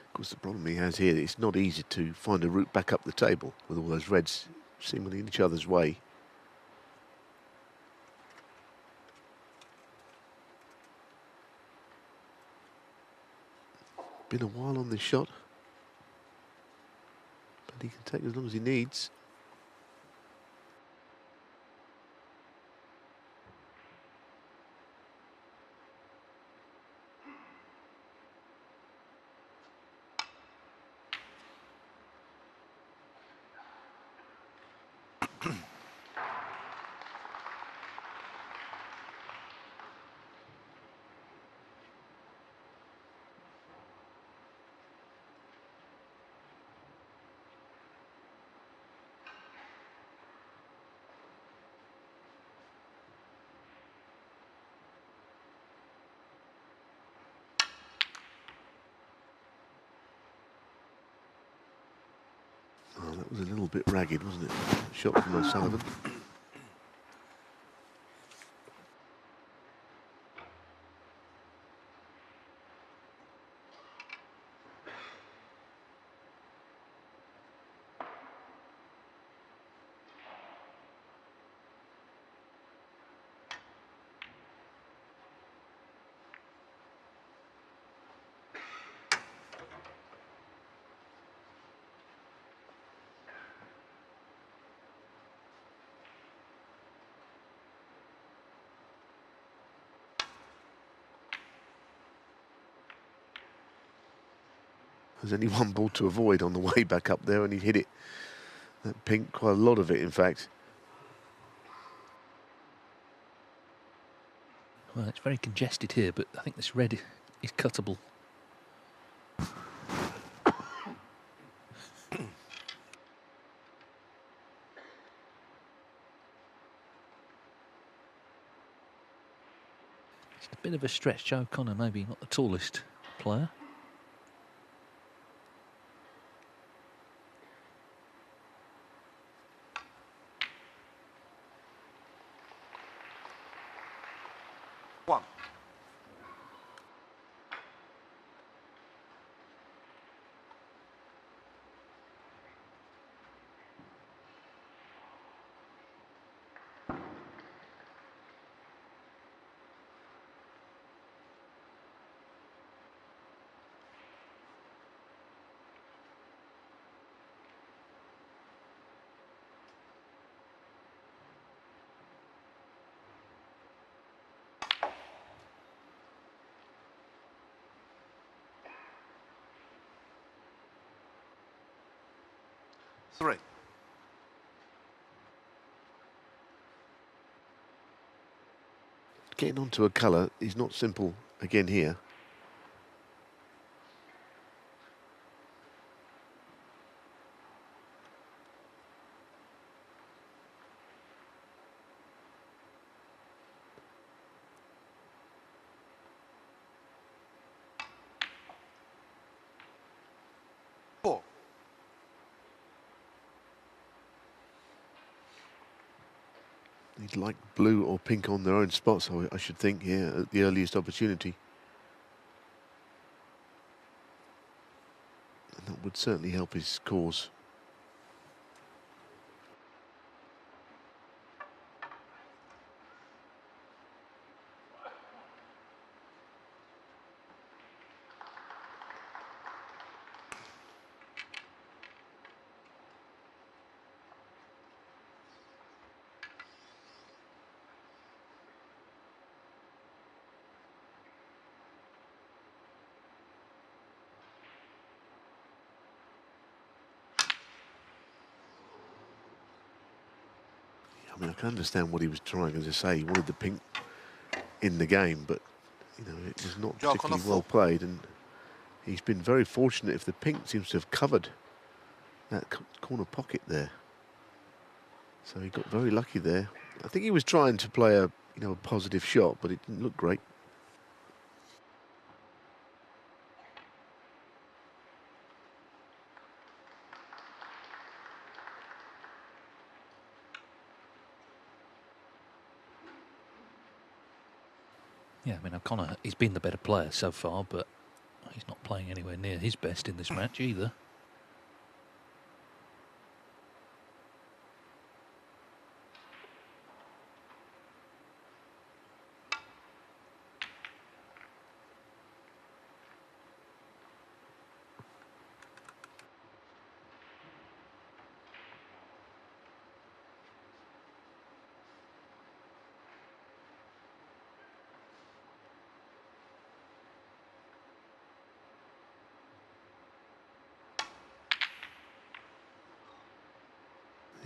Of course, the problem he has here, it's not easy to find a route back up the table with all those reds seemingly in each other's way. Been a while on this shot, but he can take as long as he needs. Oh, that was a little bit ragged, wasn't it? Shot from O'Sullivan. There's only one ball to avoid on the way back up there, and he hit it. That pink, quite a lot of it, in fact. Well, it's very congested here, but I think this red is cuttable. It's a bit of a stretch. Joe O'Connor, maybe not the tallest player. One. Three. Getting onto a colour is not simple again here. Four. He'd like blue or pink on their own spots, I should think, here at the earliest opportunity. And that would certainly help his cause. I mean, I can understand what he was trying to say. He wanted the pink in the game, but, you know, it was not Joe particularly O'Connor, well played. And he's been very fortunate if the pink seems to have covered that corner pocket there. So he got very lucky there. I think he was trying to play a positive shot, but it didn't look great. Yeah, I mean, O'Connor, he's been the better player so far, but he's not playing anywhere near his best in this match either.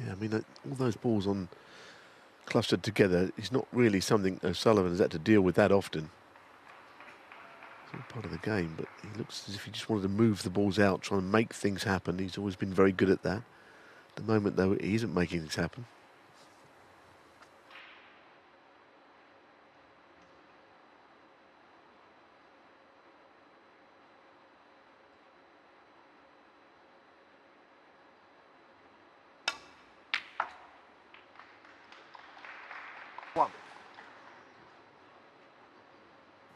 Yeah, I mean, all those balls on clustered together is not really something O'Sullivan has had to deal with that often. It's all part of the game, but he looks as if he just wanted to move the balls out, try and make things happen. He's always been very good at that. At the moment, though, he isn't making things happen. One.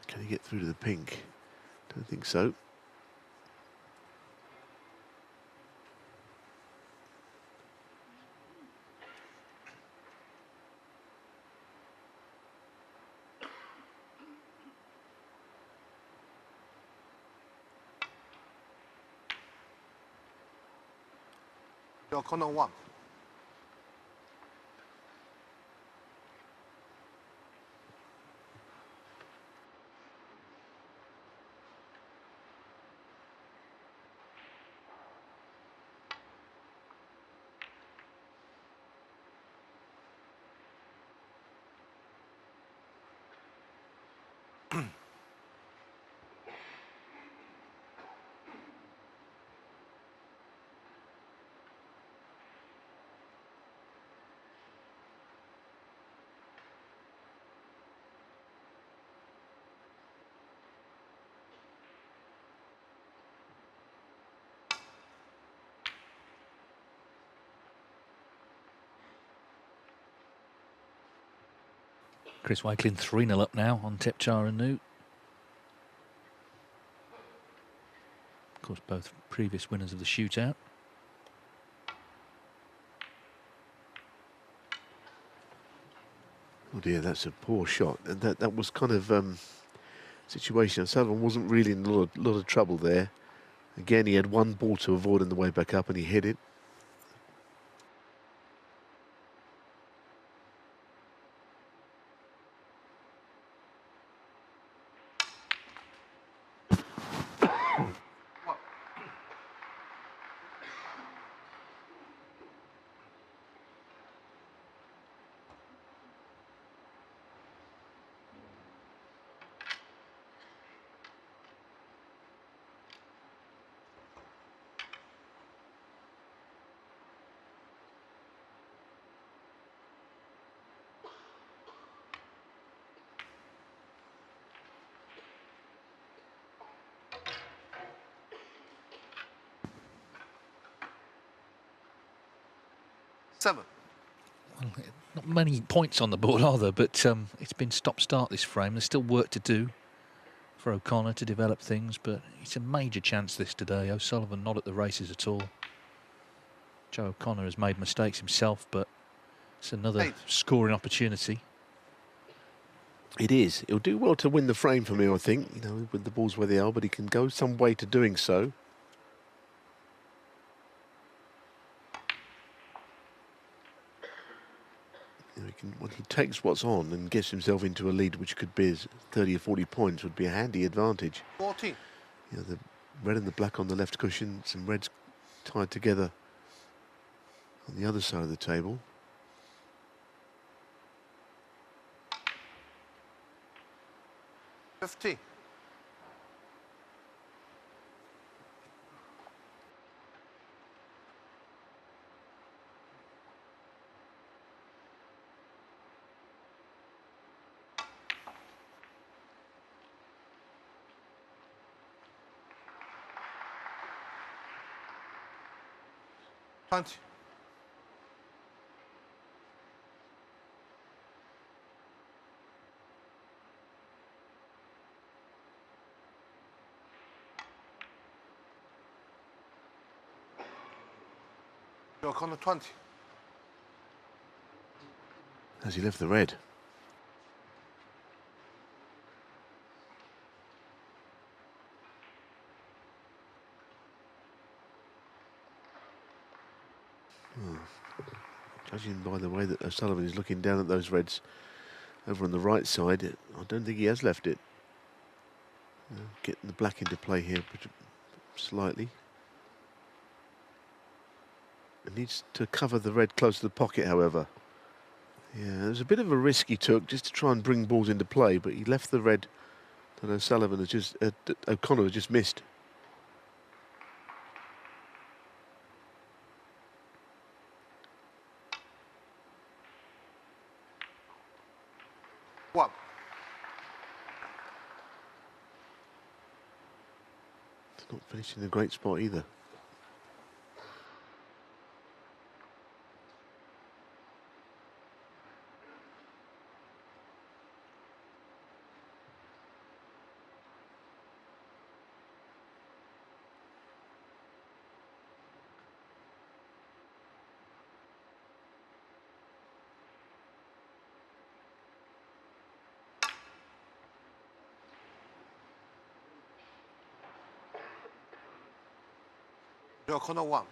Can he get through to the pink? Don't think so. Joe O'Connor, one. Chris Wakelin 3-0 up now on Tepchar and Newt. Of course, both previous winners of the shootout. Oh dear, that's a poor shot. And that was kind of situation. O'Sullivan wasn't really in a lot of trouble there. Again, he had one ball to avoid on the way back up and he hit it. Seven. Well, not many points on the board, are there? But it's been stop-start this frame. There's still work to do for O'Connor to develop things, but it's a major chance this today. O'Sullivan not at the races at all. Joe O'Connor has made mistakes himself, but it's another scoring opportunity. It is. He'll do well to win the frame for me, I think, you know, with the balls where they are, but he can go some way to doing so. You know, when he takes what's on and gets himself into a lead, which could be 30 or 40 points, would be a handy advantage. 14. You know, the red and the black on the left cushion, some reds tied together on the other side of the table. 15. Punch. O'Connor 20. As he left the red. Judging by the way that O'Sullivan is looking down at those reds over on the right side, I don't think he has left it. Getting the black into play here slightly. It needs to cover the red close to the pocket, however. Yeah, there's a bit of a risk he took just to try and bring balls into play, but he left the red that O'Sullivan has just, O'Connor has just missed. One. It's not finishing in a great spot either. O'Connor 1.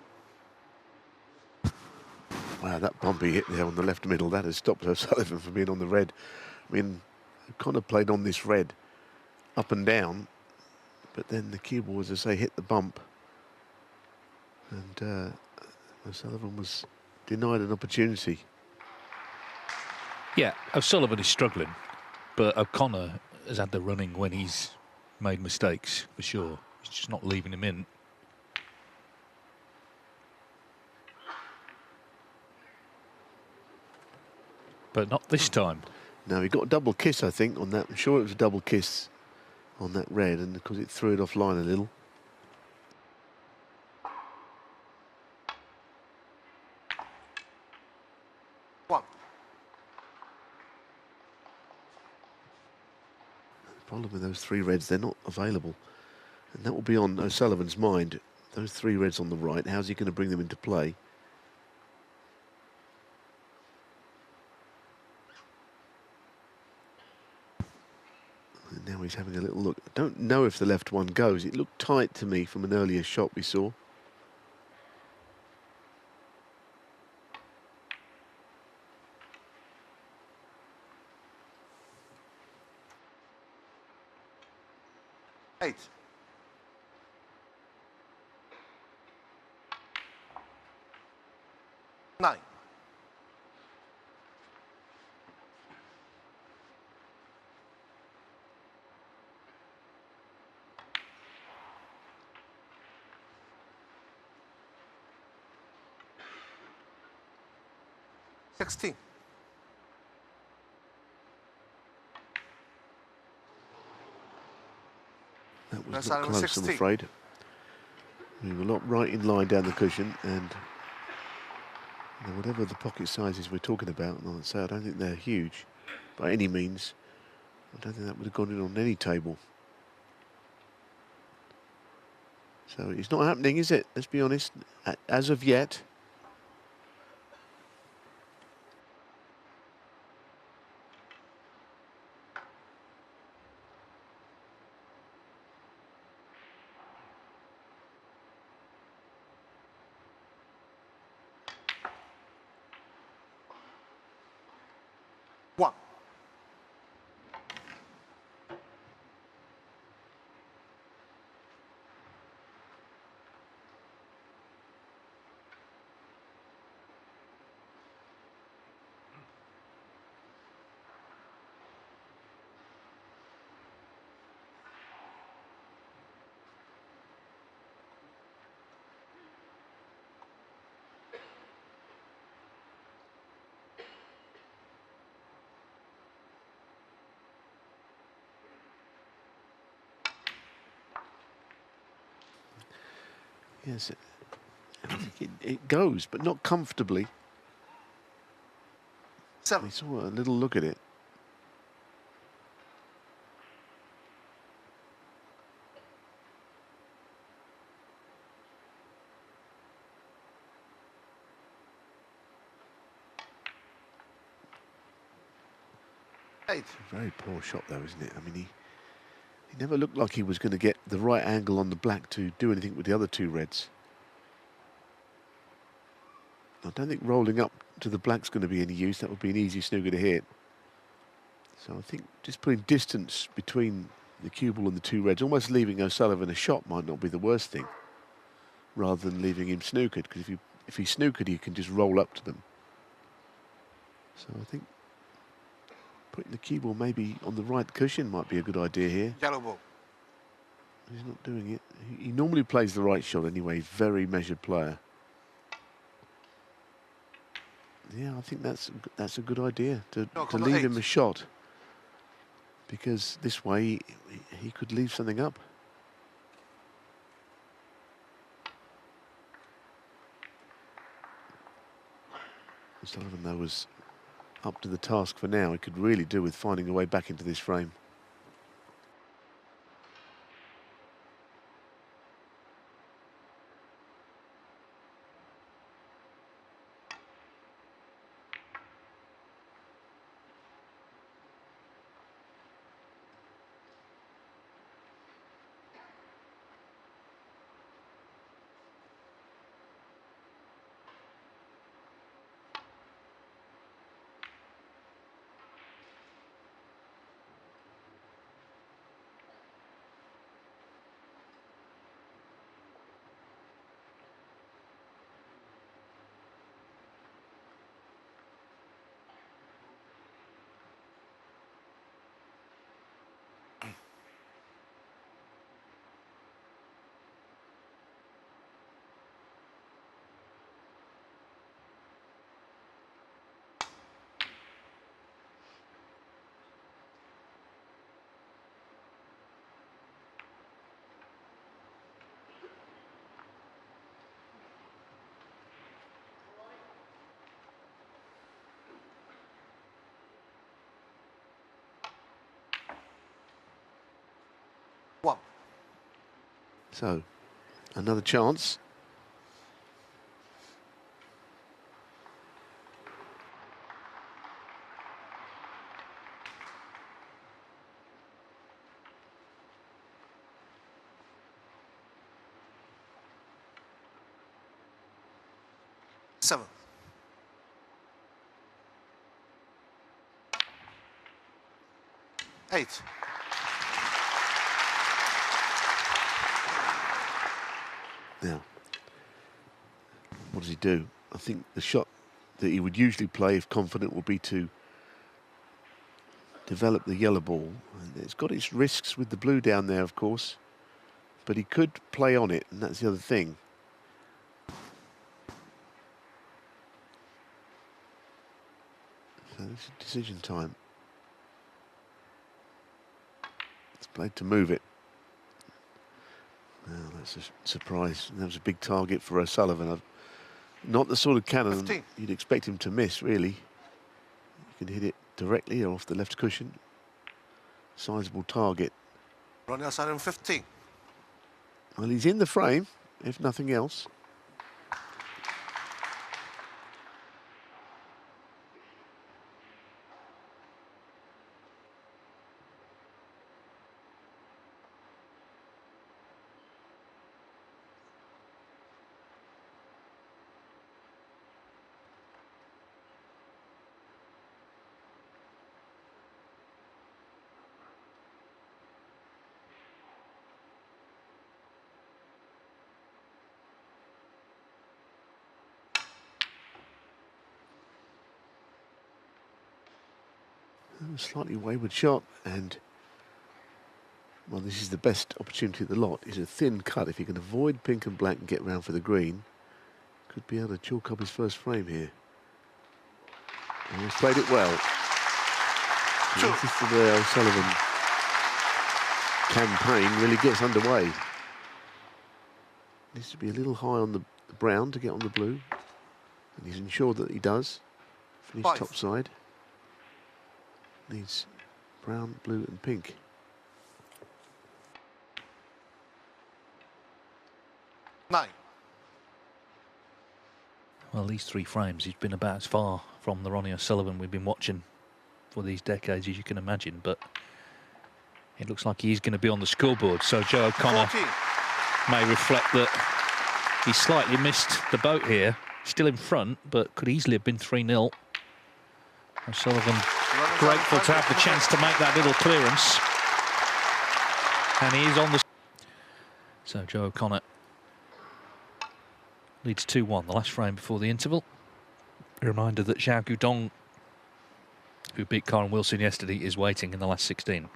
Wow, that bumpy hit there on the left middle, that has stopped O'Sullivan from being on the red. I mean, O'Connor played on this red up and down, but then the cue ball, as I say, hit the bump. And O'Sullivan was denied an opportunity. Yeah, O'Sullivan is struggling, but O'Connor has had the running when he's made mistakes, for sure. He's just not leaving him in. But not this time. Now, he got a double kiss, I think, on that. I'm sure it was a double kiss on that red, and because it threw it offline a little. One. Problem with those 3 reds, they're not available. And that will be on O'Sullivan's mind. Those 3 reds on the right, how's he going to bring them into play? And now he's having a little look. I don't know if the left one goes. It looked tight to me from an earlier shot we saw. Eight. Nine. $16. That was That's not out of close, 16. I'm afraid. We were not right in line down the cushion, and now whatever the pocket sizes we're talking about, and I'd say I don't think they're huge by any means. I don't think that would have gone in on any table. So it's not happening, is it? Let's be honest. As of yet. One. Yes, I think it goes, but not comfortably. 7. We saw a little look at it. Eight. A very poor shot though, isn't it? I mean, he never looked like he was going to get the right angle on the black to do anything with the other 2 reds. I don't think rolling up to the black's going to be any use. That would be an easy snooker to hit. So I think just putting distance between the cue ball and the 2 reds, almost leaving O'Sullivan a shot, might not be the worst thing, rather than leaving him snookered, because if he snookered, he can just roll up to them. So I think putting the cue ball maybe on the right cushion might be a good idea here. Yellow ball. He's not doing it. He normally plays the right shot anyway. He's a very measured player. Yeah, I think that's a good idea to leave him a shot, because this way he could leave something up. O'Sullivan though was up to the task for now. He could really do with finding a way back into this frame. 1. So, another chance. Seven. 8. Now, what does he do? I think the shot that he would usually play, if confident, would be to develop the yellow ball. And it's got its risks with the blue down there, of course, but he could play on it, and that's the other thing. So this is decision time. It's played to move it. Well, that's a surprise. That was a big target for O'Sullivan. Not the sort of cannon 15. you'd expect him to miss, really. You can hit it directly or off the left cushion. Sizable target. Ronnie O'Sullivan 15. Well, he's in the frame, if nothing else. A slightly wayward shot, and well, this is the best opportunity of the lot. It's a thin cut. If he can avoid pink and black and get round for the green, could be able to chalk up his first frame here. And he's played it well. This is the O'Sullivan campaign really gets underway. Needs to be a little high on the brown to get on the blue, and he's ensured that he does. Finish 5. top side. Needs brown, blue and pink. 9. Well, these 3 frames, he's been about as far from the Ronnie O'Sullivan we've been watching for these decades as you can imagine, but it looks like he's going to be on the scoreboard. So Joe O'Connor 14. may reflect that he slightly missed the boat here. Still in front, but could easily have been 3-0. O'Sullivan grateful to have the chance to make that little clearance. And he is on the... So Joe O'Connor leads 2-1, the last frame before the interval. A reminder that Xiao Guodong, who beat Karen Wilson yesterday, is waiting in the last 16.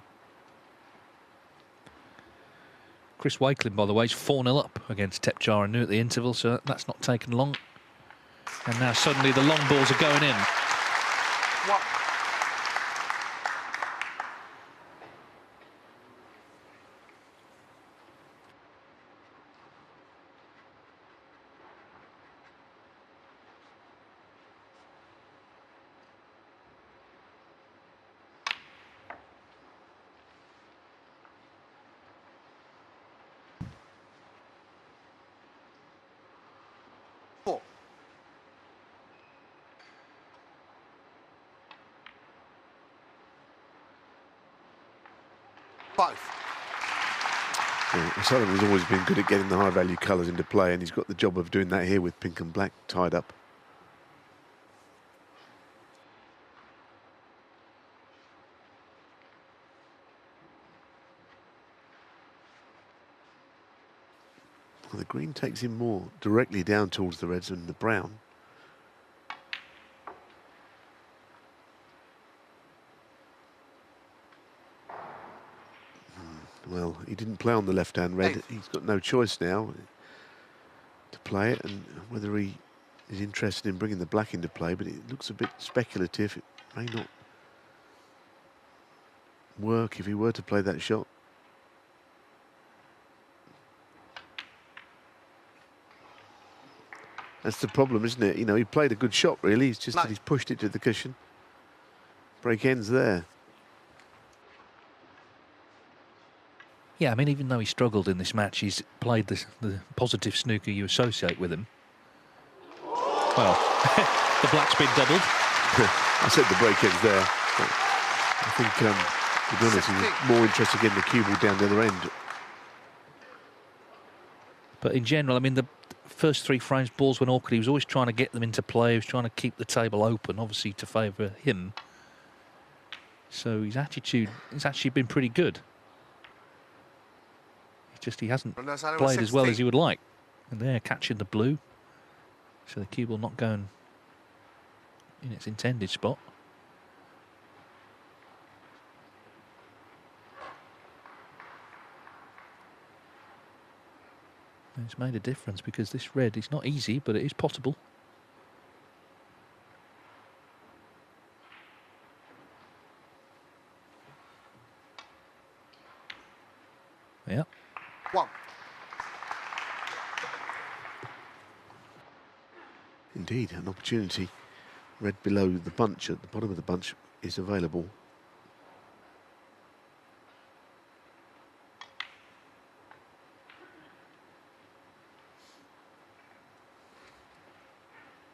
Chris Wakelin, by the way, is 4-0 up against Tepchara at the interval, so that's not taken long. And now suddenly the long balls are going in. 1. 4. 5. Yeah, O'Sullivan's always been good at getting the high value colours into play, and he's got the job of doing that here with pink and black tied up. Well, the green takes him more directly down towards the reds than the brown. Well, he didn't play on the left-hand red. 8. He's got no choice now to play it, and whether he is interested in bringing the black into play, but it looks a bit speculative. It may not work if he were to play that shot. That's the problem, isn't it? You know, he played a good shot, really. It's just that he's pushed it to the cushion. Break ends there. Yeah, I mean, even though he struggled in this match, he's played the positive snooker you associate with him. Well, the black's been doubled. I said the break ends there. But I think, to be honest, he was more interested in getting the cue ball down the other end. But in general, I mean, the first 3 frames, balls went awkward. He was always trying to get them into play. He was trying to keep the table open, obviously to favour him. So his attitude has actually been pretty good. It's just he hasn't played as well as he would like. And there, catching the blue. So the cue ball not going in its intended spot. And it's made a difference because this red is not easy, but it is potable. Yeah. 1. Indeed, an opportunity. Red below the bunch, at the bottom of the bunch, is available.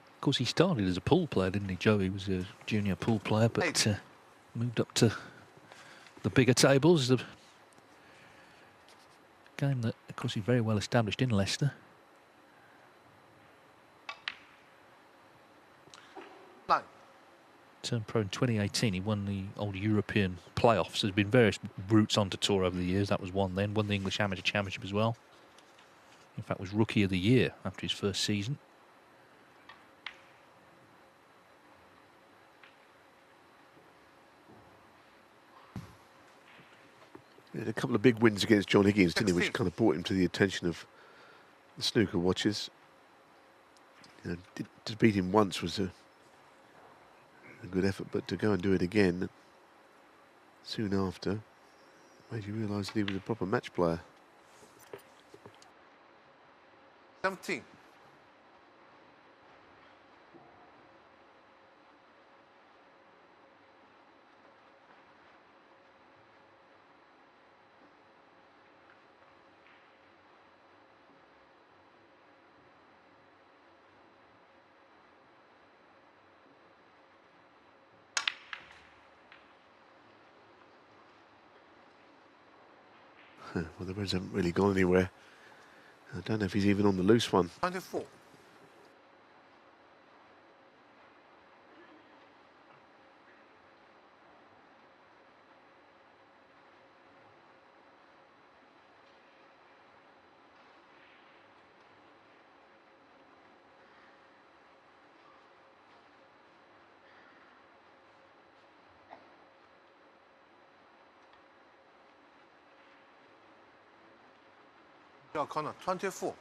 Of course, he started as a pool player, didn't he, Joe? He was a junior pool player, but moved up to the bigger tables. The game that, of course, he's very well established in Leicester. 9. Turned pro in 2018. He won the old European playoffs. There's been various routes onto tour over the years. That was one then. Won the English Amateur Championship as well. In fact, was Rookie of the Year after his first season. He had a couple of big wins against John Higgins, didn't he, which kind of brought him to the attention of the snooker watchers. You know, to beat him once was a good effort, but to go and do it again soon after made you realise that he was a proper match player. 17. Well, the Reds haven't really gone anywhere. I don't know if he's even on the loose one. 24. Corner 24.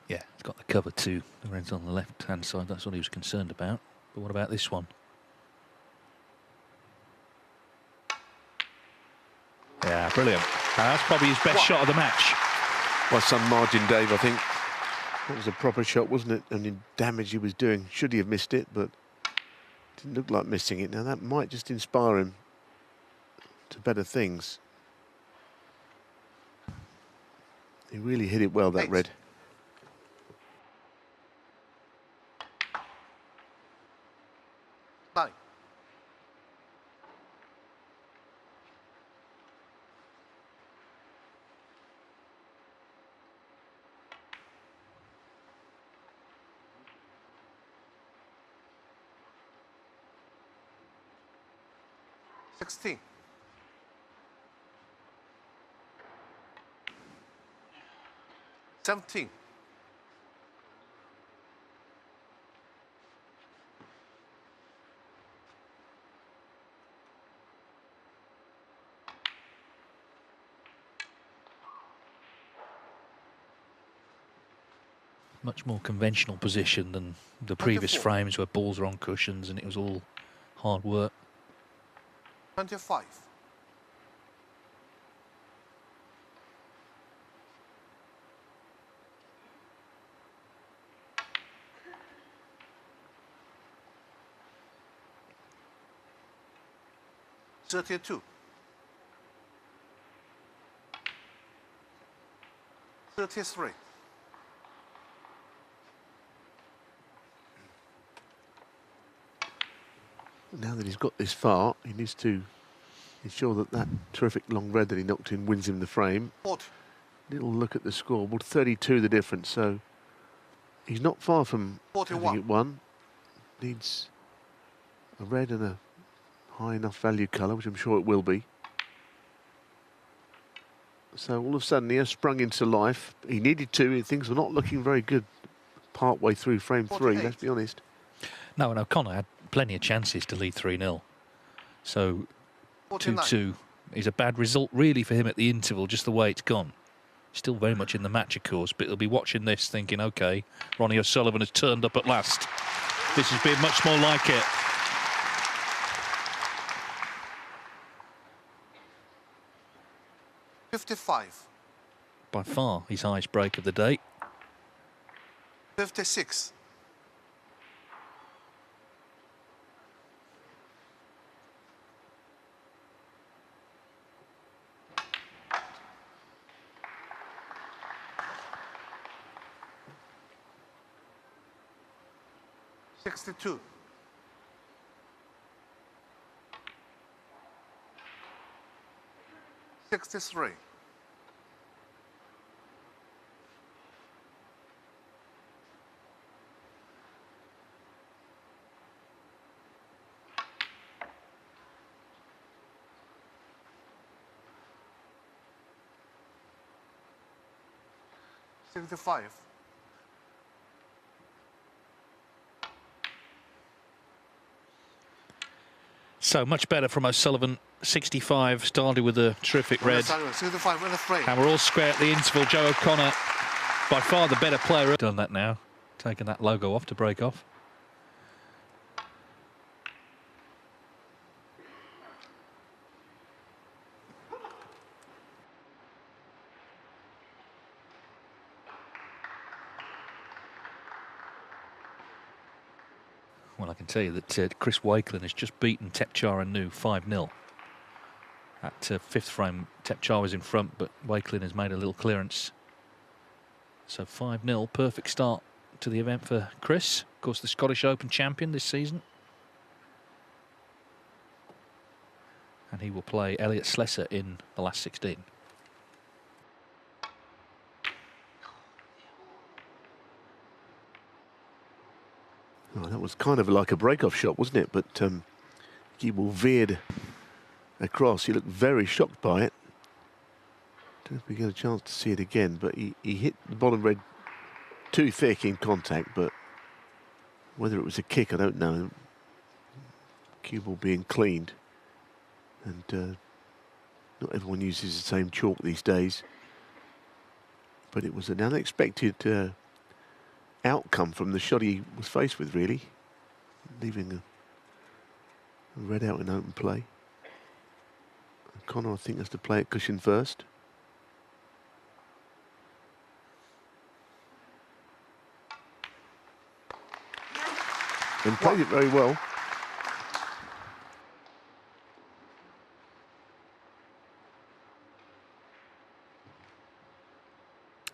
Yeah, it's got the cover too. The red's on the left-hand side. That's what he was concerned about. But what about this one? Yeah, brilliant. That's probably his best shot of the match. By some margin, Dave, I think. That was a proper shot, wasn't it? And the damage he was doing. Should he have missed it, but Didn't look like missing it. Now that might just inspire him to better things. He really hit it well, that 8. red. Nine. Sixteen. Seventeen. Much more conventional position than the previous 24. frames where balls are on cushions and it was all hard work. 25. $32. 33. Now that he's got this far, he needs to ensure that that terrific long red that he knocked in wins him the frame. 40. Little look at the scoreboard, 32 the difference, so he's not far from having 41. it won. Needs a red and a high enough value colour, which I'm sure it will be. So all of a sudden he has sprung into life. He needed to. Things were not looking very good part way through frame 3, 48. let's be honest. No, and O'Connor had plenty of chances to lead 3-0. So 49. 2-2 is a bad result really for him at the interval, just the way it's gone. Still very much in the match, of course, but he'll be watching this thinking, OK, Ronnie O'Sullivan has turned up at last. This has been much more like it. $55. By far his highest break of the day. $56. $62. 63. 65. So much better from O'Sullivan. 65, started with a terrific red. 65 in the frame. And we're all square at the interval. Joe O'Connor, by far the better player. Done that now, taking that logo off to break off. Well, I can tell you that Chris Wakelin has just beaten Tepchar Nu 5-0. At fifth frame, Tepchar was in front, but Wakelin has made a little clearance. So 5-0, perfect start to the event for Chris. Of course, the Scottish Open champion this season. And he will play Elliot Slesser in the last 16. Oh, that was kind of like a break-off shot, wasn't it? But Giebel veered across. He looked very shocked by it. Don't know if we get a chance to see it again, but he hit the bottom red too thick in contact, but whether it was a kick, I don't know. Cue ball being cleaned, and not everyone uses the same chalk these days, but it was an unexpected outcome from the shot he was faced with, really, leaving a red out in open play. O'Connor, I think, has to play it cushion first. And played it very well.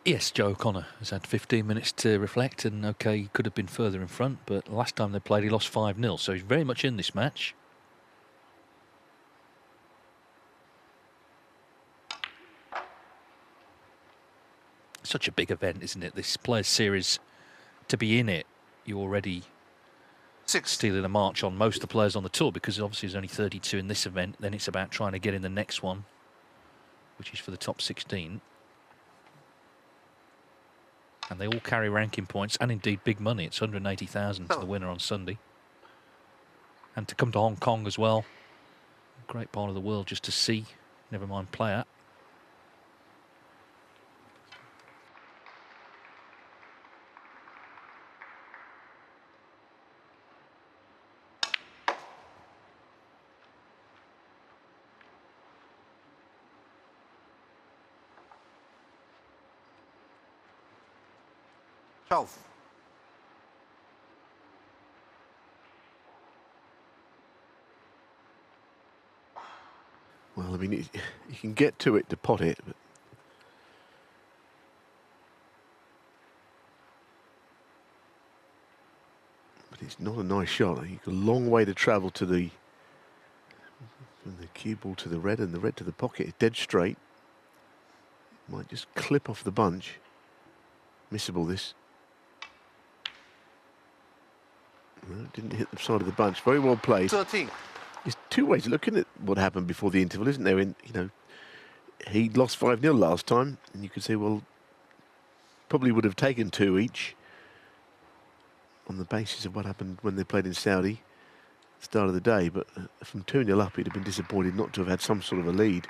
Yes, Joe O'Connor has had 15 minutes to reflect, and okay, he could have been further in front, but last time they played he lost 5-0, so he's very much in this match. Such a big event, isn't it? This Players Series, to be in it, you're already 6. stealing a march on most of the players on the tour, because obviously there's only 32 in this event. Then it's about trying to get in the next one, which is for the top 16. And they all carry ranking points and indeed big money. It's 180,000 to the winner on Sunday. And to come to Hong Kong as well, great part of the world just to see, never mind play at. Well, I mean, you can get to it to pot it, but it's not a nice shot. You've got a long way to travel to from the cue ball to the red, and the red to the pocket. It's dead straight. Might just clip off the bunch. Missable this. No, didn't hit the side of the bunch. Very well played. 13. There's two ways of looking at what happened before the interval, isn't there? He lost 5-0 last time, and you could say, well, probably would have taken 2 each on the basis of what happened when they played in Saudi, start of the day. But from 2-0 up, he'd have been disappointed not to have had some sort of a lead.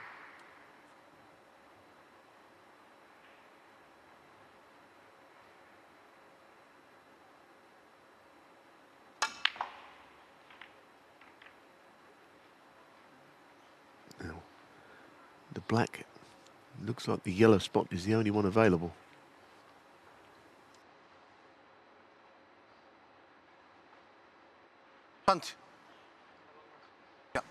Now, the black looks like the yellow spot is the only one available. Hunt. Yeah.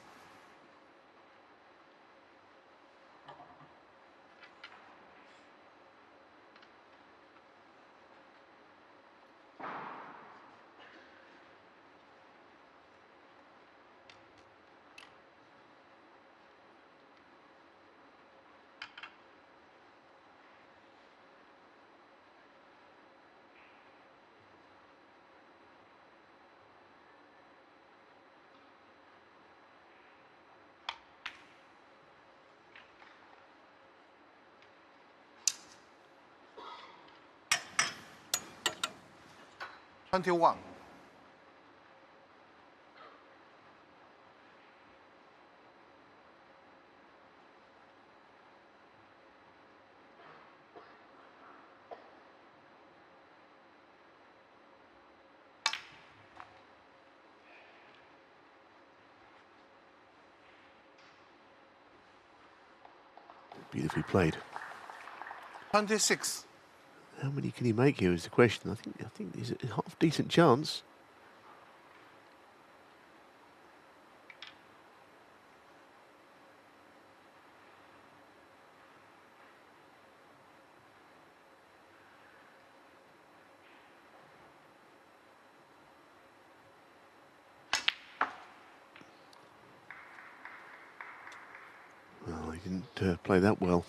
$21. Beautifully played. 26. How many can he make here is the question. I think there's a half decent chance. Well, he didn't play that well.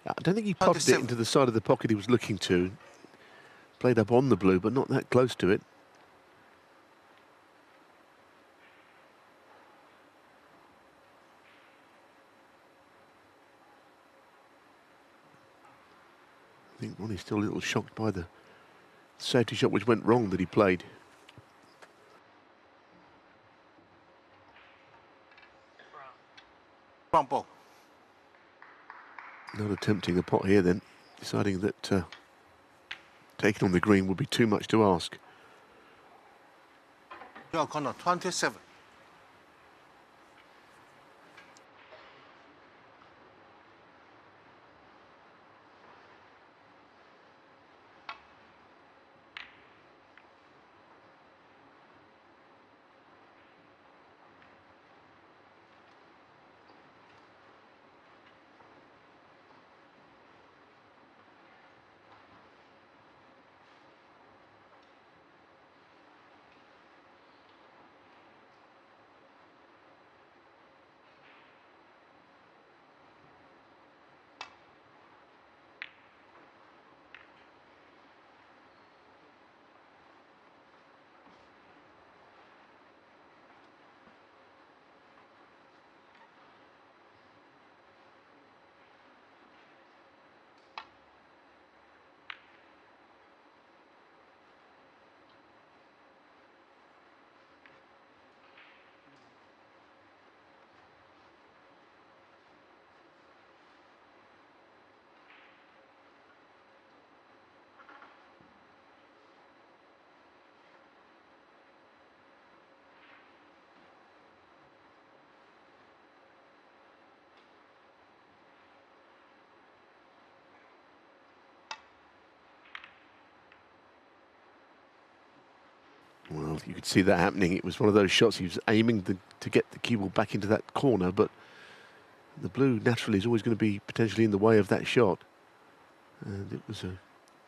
I don't think he potted it 27. into the side of the pocket he was looking to. Played up on the blue, but not that close to it. I think Ronnie's still a little shocked by the safety shot which went wrong that he played. Front ball. Not attempting a pot here then, deciding that taking on the green would be too much to ask. Joe O'Connor, 27. Well, you could see that happening. It was one of those shots he was aiming to get the cue ball back into that corner, but the blue naturally is always going to be potentially in the way of that shot. And it was a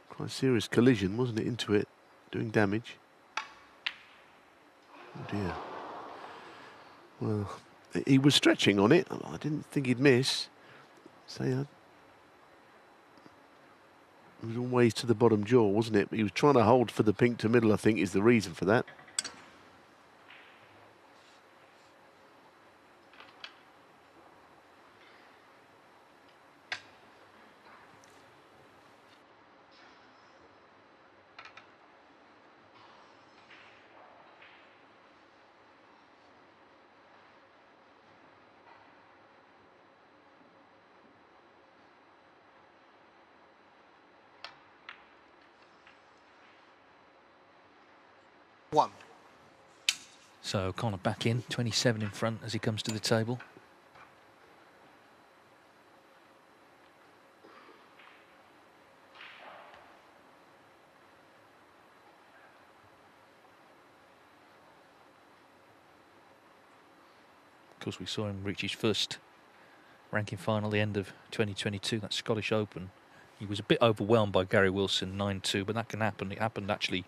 quite serious collision, wasn't it, into it, doing damage. Oh dear. Well, he was stretching on it. I didn't think he'd miss. So it was always to the bottom jaw, wasn't it? He was trying to hold for the pink to middle, I think, is the reason for that. One. So O'Connor back in, 27 in front as he comes to the table. Of course, we saw him reach his first ranking final at the end of 2022, that Scottish Open. He was a bit overwhelmed by Gary Wilson, 9-2, but that can happen. It happened actually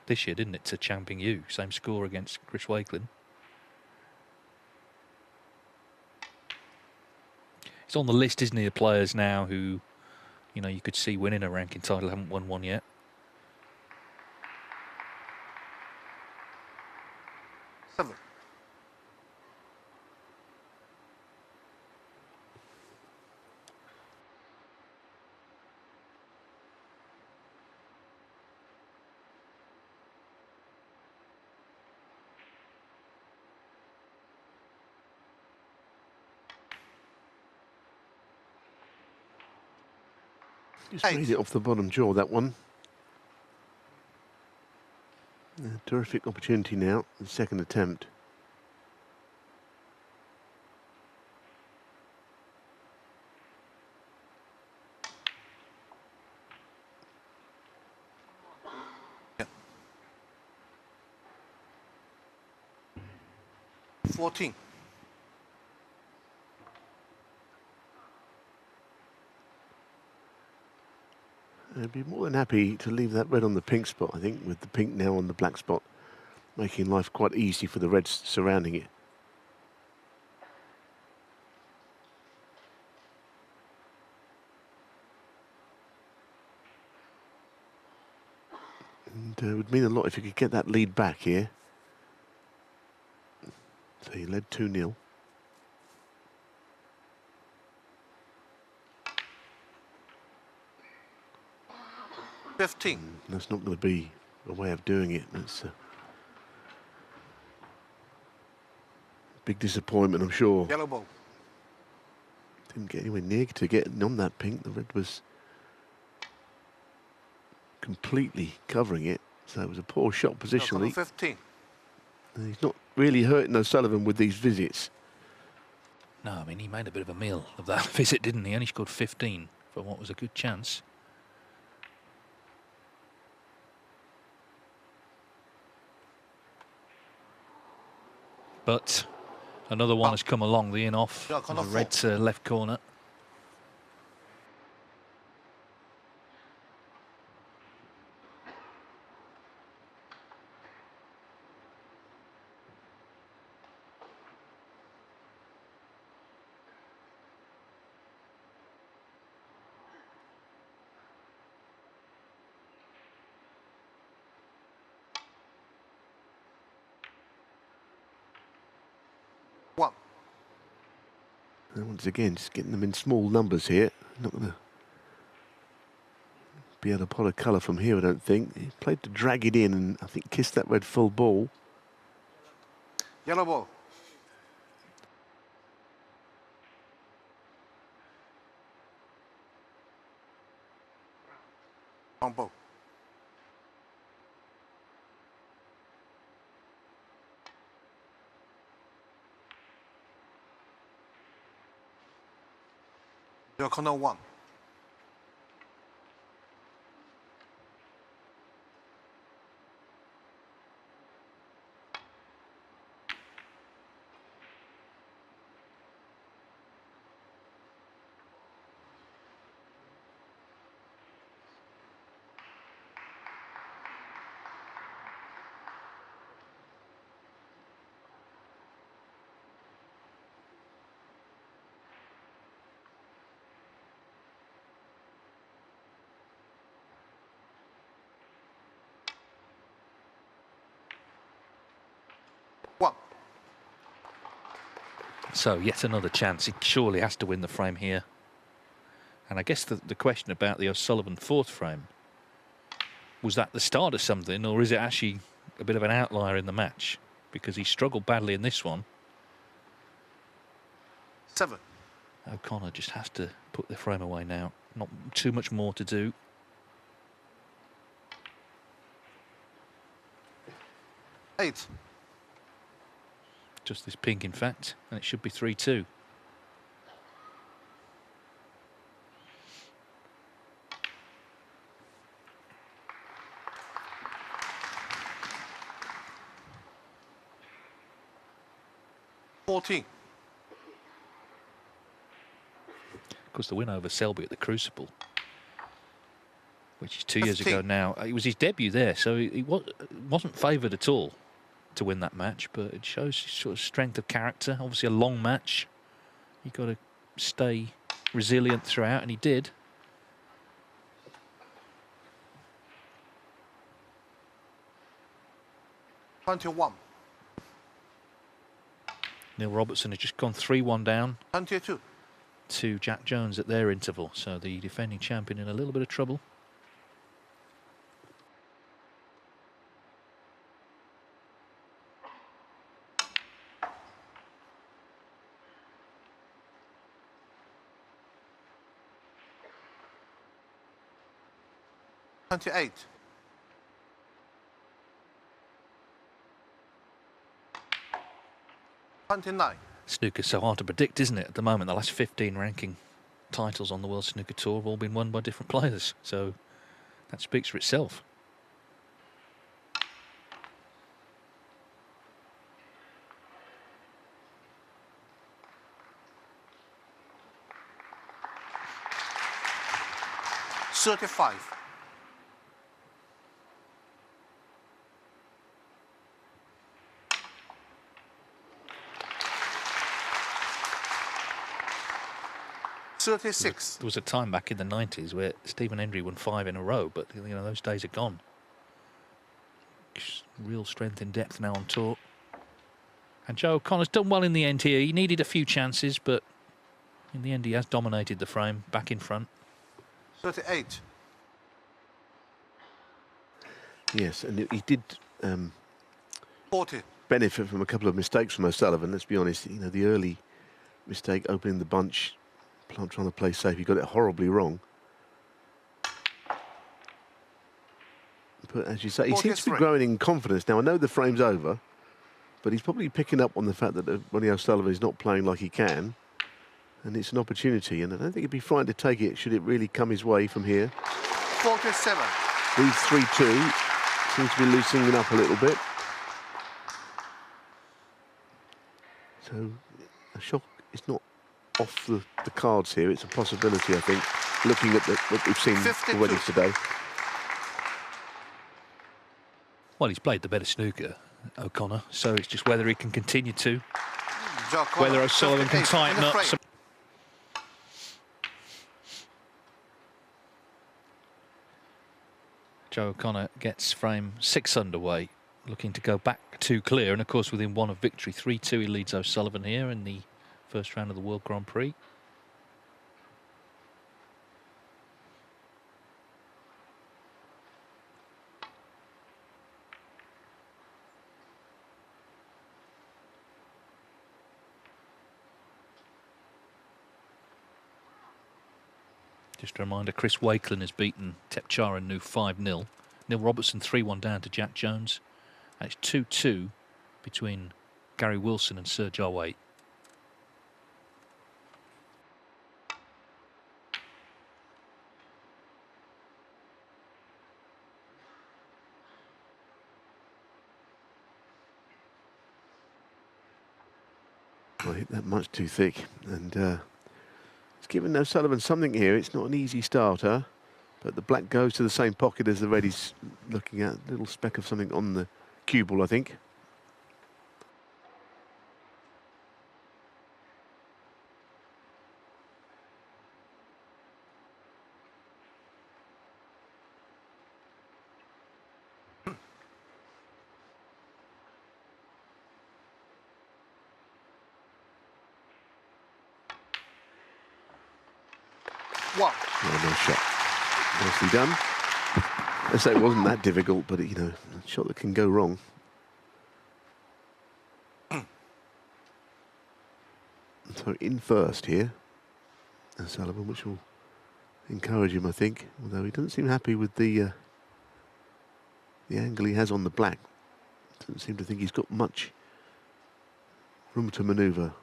this year, didn't it, to Chang Ping Yu? Same score against Chris Wakelin. He's on the list, isn't he, of players now who, you know, you could see winning a ranking title, haven't won one yet. Seven. Just made it off the bottom jaw, that one. Terrific opportunity now, the second attempt. Yeah. 14. I'd be more than happy to leave that red on the pink spot, I think, with the pink now on the black spot, making life quite easy for the reds surrounding it. And it would mean a lot if you could get that lead back here. So he led 2-0. That's not going to be a way of doing it. That's a big disappointment, I'm sure. Yellow ball. Didn't get anywhere near to getting on that pink. The red was completely covering it. So it was a poor shot positionally. 15. And he's not really hurting O'Sullivan with these visits. No, I mean, he made a bit of a meal of that visit, didn't he? Only scored 15 for what was a good chance. But another one has come along, the in-off, Yeah, corner the red left corner. One. And once again, just getting them in small numbers here. Not going to be able to pot a colour from here, I don't think. He played to drag it in and I think kissed that red full ball. Yellow ball. On ball. Your corner 1. So yet another chance. He surely has to win the frame here. And I guess the question about the O'Sullivan fourth frame, was that the start of something, or is it actually a bit of an outlier in the match? Because he struggled badly in this one. 7. O'Connor just has to put the frame away now. Not too much more to do. Eight. Just this pink, in fact, and it should be 3-2. Of course, the win over Selby at the Crucible, which is 2 years ago now, it was his debut there, so he wasn't favoured at all to win that match, but it shows his sort of strength of character. Obviously a long match, you've got to stay resilient throughout, and he did. Neil Robertson has just gone 3-1 down 22. to Jack Jones at their interval, so the defending champion in a little bit of trouble. $28. $29. Snooker's so hard to predict, isn't it? At the moment, the last 15 ranking titles on the World Snooker Tour have all been won by different players, so that speaks for itself. $35. $36. There was a time back in the 90s where Stephen Hendry won 5 in a row, but you know those days are gone. Real strength in depth now on tour. And Joe O'Connor's done well in the end here. He needed a few chances, but in the end he has dominated the frame, back in front. 38. Yes, and he did 40. benefit from a couple of mistakes from O'Sullivan. Let's be honest, you know, the early mistake opening the bunch, trying to play safe, he got it horribly wrong. But as you say, he seems to be 43. growing in confidence. Now, I know the frame's over, but he's probably picking up on the fact that Ronnie O'Sullivan is not playing like he can. And it's an opportunity, and I don't think he'd be frightened to take it should it really come his way from here. 47. These 3-2 seems to be loosening up a little bit. So a shock is not off the cards here. It's a possibility, I think, looking at what we've seen 52. already today. Well, he's played the better snooker, O'Connor, so it's just whether he can continue to, Joe whether O'Connor, O'Sullivan can 58 tighten in the up frame. some. Joe O'Connor gets frame 6 underway, looking to go back to clear, and of course within 1 of victory. 3-2 he leads O'Sullivan here in the first round of the World Grand Prix. Just a reminder, Chris Wakelin has beaten Tepchara Nu 5-0. Neil Robertson 3-1 down to Jack Jones. And it's 2-2 between Gary Wilson and Sir Joway. Well, hit that much too thick, and it's given O'Sullivan something here. It's not an easy starter, but the black goes to the same pocket as the red he's looking at. A little speck of something on the cue ball, I think. 1. Oh, no shot. Nicely done. I say it wasn't that difficult, but you know, a shot that can go wrong. So in first here, O'Sullivan, which will encourage him, I think. Although he doesn't seem happy with the angle he has on the black. Doesn't seem to think he's got much room to manoeuvre.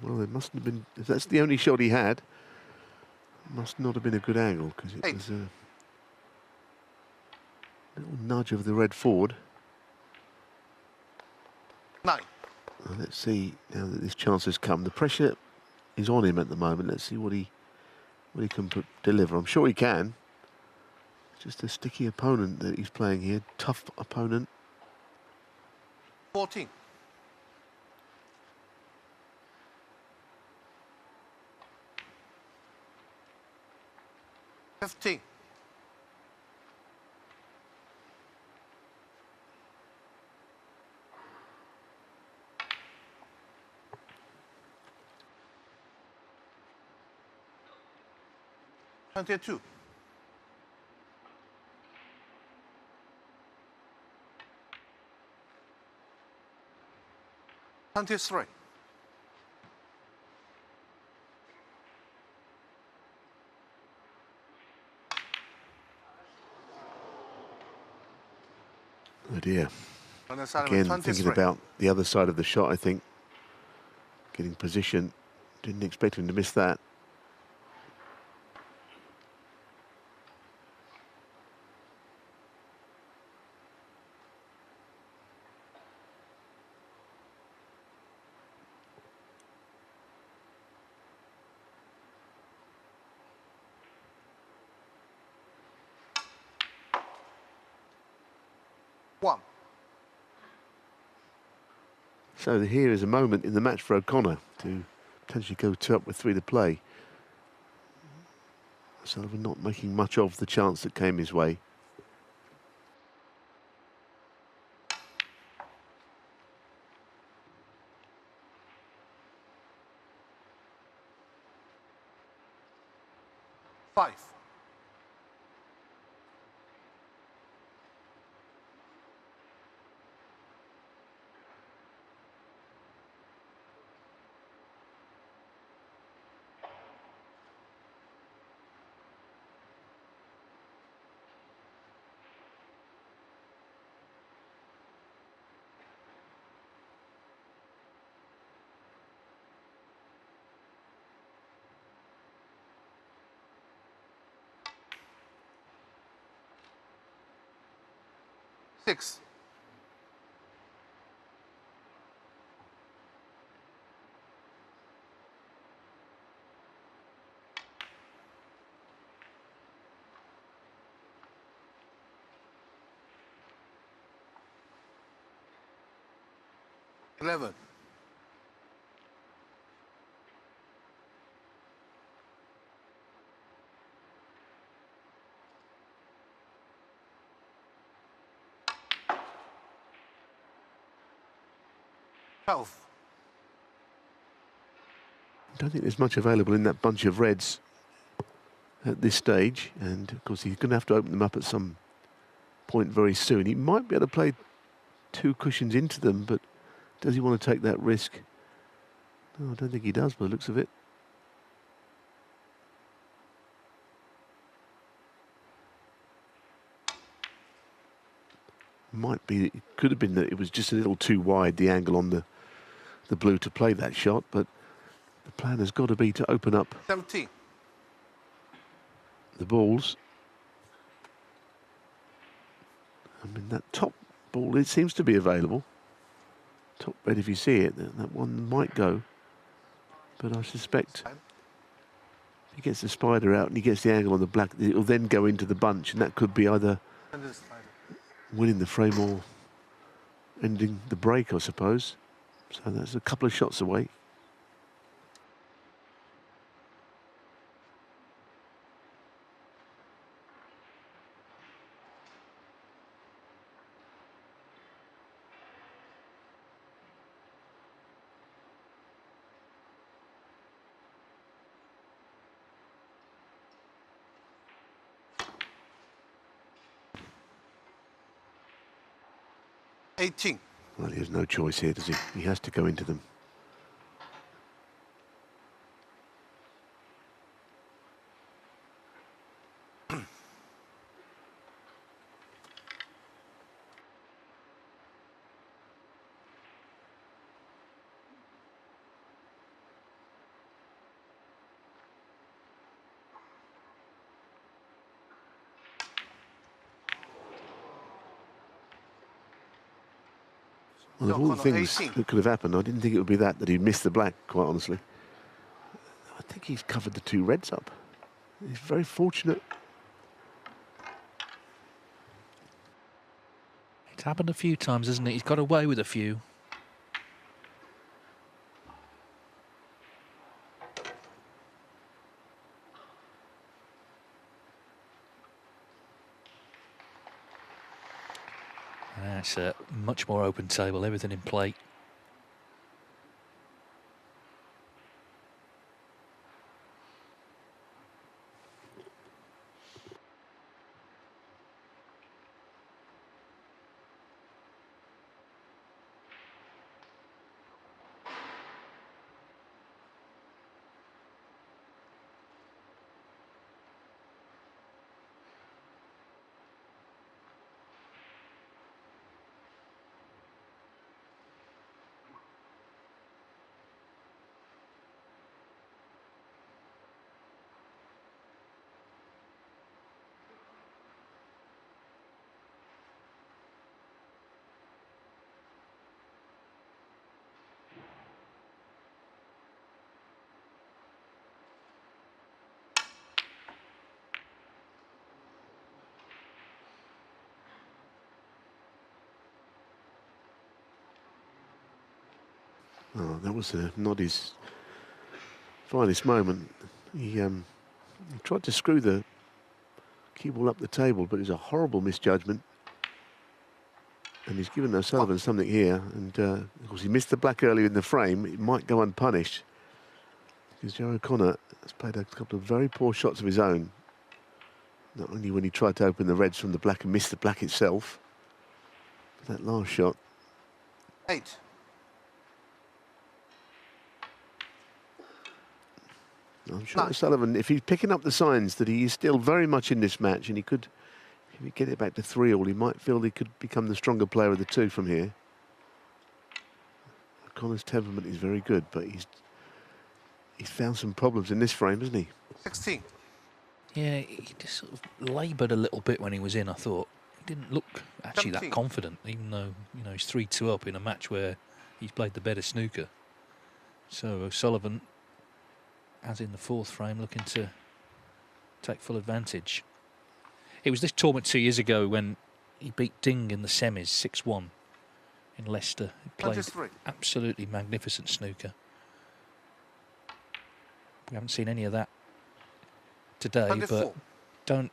Well, it mustn't have been, if that's the only shot he had, it must not have been a good angle, because it was a little nudge of the red forward. 9. Well, let's see, now that this chance has come, the pressure is on him at the moment. Let's see what he can deliver. I'm sure he can. It's just a sticky opponent that he's playing here, tough opponent. 14. 15. 22. 23. Oh dear. Ronnie O'Sullivan, Again, 23. thinking about the other side of the shot, I think. Getting position. Didn't expect him to miss that. One. So here is a moment in the match for O'Connor to potentially go 2 up with 3 to play. Sullivan not making much of the chance that came his way. Five. 6. 11. 12. I don't think there's much available in that bunch of reds at this stage, and of course he's going to have to open them up at some point very soon. He might be able to play 2 cushions into them, but does he want to take that risk? No, I don't think he does by the looks of it. Might be, it could have been that it was just a little too wide, the angle on the blue to play that shot, but the plan has got to be to open up 17. the balls. I mean, that top ball, it seems to be available. Top red, if you see it, that one might go. But I suspect if he gets the spider out and he gets the angle on the black, it'll then go into the bunch, and that could be either winning the frame or ending the break, I suppose. So that's a couple of shots away. 18. Well, he has no choice here, does he? He has to go into them. Well, of all the things 18. that could have happened, I didn't think it would be that he missed the black, quite honestly. I think he's covered the 2 reds up. He's very fortunate. It's happened a few times, hasn't it? He's got away with a few. That's a much more open table, everything in play. Oh, that was not his finest moment. He tried to screw the cue ball up the table, but it was a horrible misjudgment. And he's given O'Sullivan something here. And of course, he missed the black earlier in the frame. It might go unpunished, because Joe O'Connor has played a couple of very poor shots of his own. Not only when he tried to open the reds from the black and missed the black itself, but that last shot. 8. I'm sure O'Sullivan, if he's picking up the signs that he is still very much in this match, and he could, if he get it back to 3-all, he might feel he could become the stronger player of the 2 from here. O'Connor's temperament is very good, but he's found some problems in this frame, hasn't he? 16. Yeah, he just sort of laboured a little bit when he was in, I thought. He didn't look actually 17. that confident, even though, you know, he's 3-2 up in a match where he's played the better snooker. So O'Sullivan, as in the 4th frame, looking to take full advantage. It was this tournament 2 years ago when he beat Ding in the semis 6-1 in Leicester. He played 23. absolutely magnificent snooker. We haven't seen any of that today, 24. but don't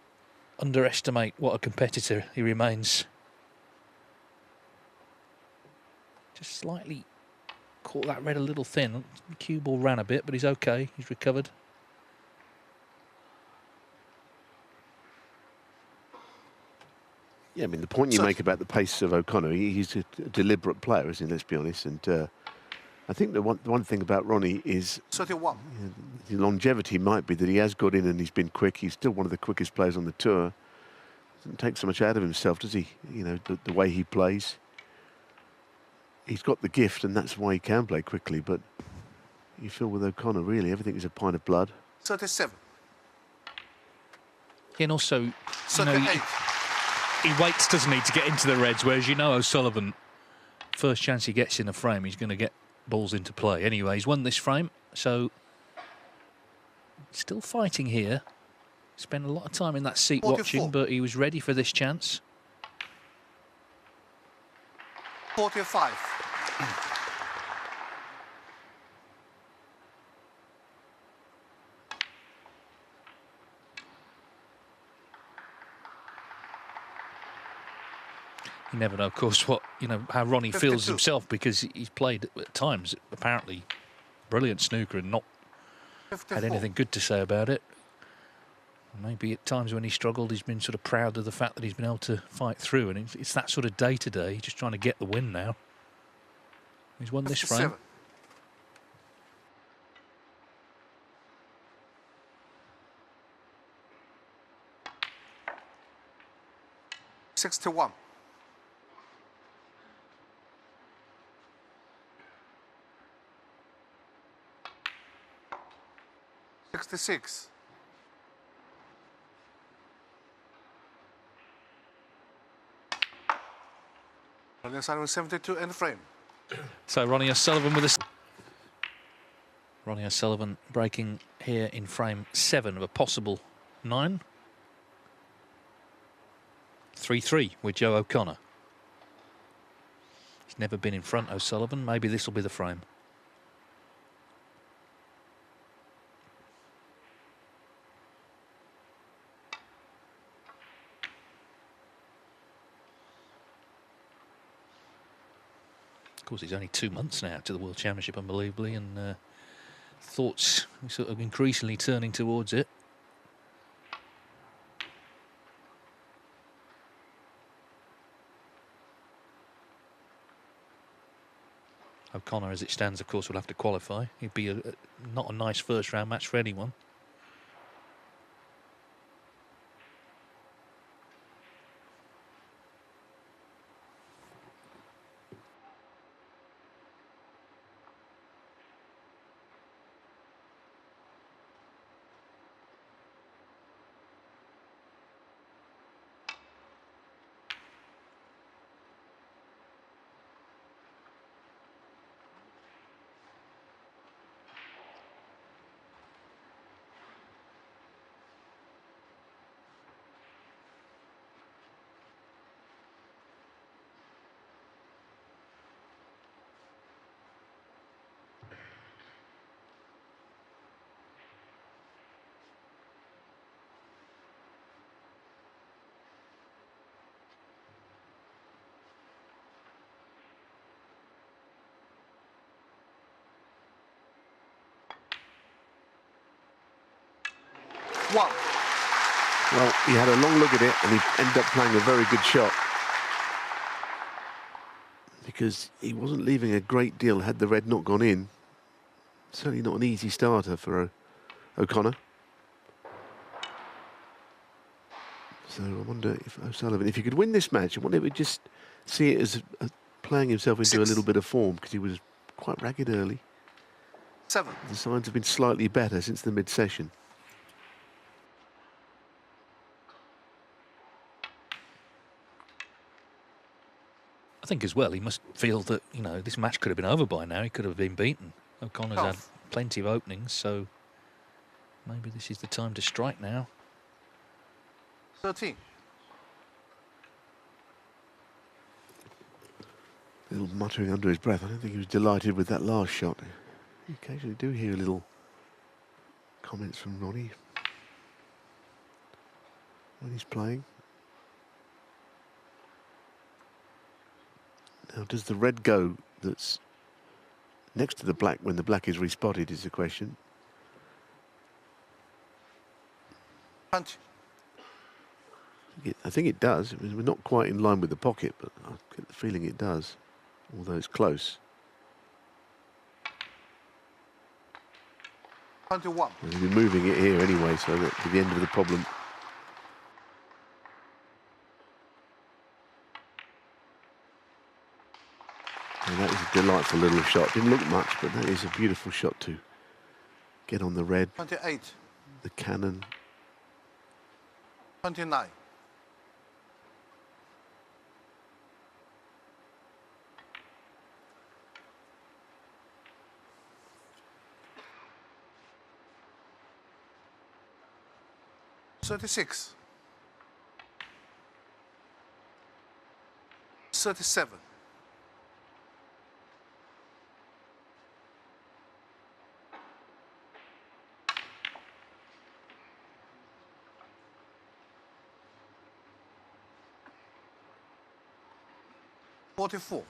underestimate what a competitor he remains. Just slightly caught that red a little thin. The cue ball ran a bit, but he's okay. He's recovered. Yeah, I mean, the point you make about the pace of O'Connor, he's a deliberate player, isn't he? Let's be honest. And I think the one thing about Ronnie is 31. the longevity might be that he has got in and he's been quick. He's still one of the quickest players on the tour. Doesn't take so much out of himself, does he? You know, the way he plays. He's got the gift, and that's why he can play quickly. But you feel with O'Connor, really, everything is a pint of blood. 37. And also, you know, 38. he waits, doesn't he, to get into the reds, whereas you know O'Sullivan, first chance he gets in a frame, he's going to get balls into play. Anyway, he's won this frame, so still fighting here. Spent a lot of time in that seat 44. watching, but he was ready for this chance. 45. You never know, of course, what, you know, how Ronnie 52. feels himself, because he's played at times apparently brilliant snooker and not 54. had anything good to say about it. Maybe at times when he struggled, he's been sort of proud of the fact that he's been able to fight through, and it's that sort of day to day. He's just trying to get the win now. He's won this frame. 57. 61. 66. Ronnie O'Sullivan 72 in the frame. So Ronnie O'Sullivan with a... Ronnie O'Sullivan breaking here in frame 7 of a possible 9. 3-3 with Joe O'Connor. He's never been in front, O'Sullivan. Maybe this will be the frame. Of course, he's only 2 months now to the World Championship, unbelievably, and thoughts sort of increasingly turning towards it. O'Connor, as it stands, of course, will have to qualify. He'd be not a nice first round match for anyone. One. Well, he had a long look at it and he ended up playing a very good shot, because he wasn't leaving a great deal had the red not gone in. Certainly not an easy starter for O'Connor. So I wonder if O'Sullivan, if he could win this match, I wonder if we'd just see it as playing himself into 6. a little bit of form, because he was quite ragged early. 7. The signs have been slightly better since the mid-session. I think as well, he must feel that, you know, this match could have been over by now. He could have been beaten. O'Connor's had plenty of openings, so maybe this is the time to strike now. 13. A little muttering under his breath. I don't think he was delighted with that last shot. You occasionally do hear little comments from Ronnie when he's playing. Now, does the red go that's next to the black when the black is respotted is the question. 20. I think it does. I mean, we're not quite in line with the pocket, but I get the feeling it does, although it's close. 21. And we're moving it here anyway, so that to the end of the problem. And that is a delightful little shot. Didn't look much, but that is a beautiful shot to get on the red. 28. The cannon. 29. $36. 37. 44.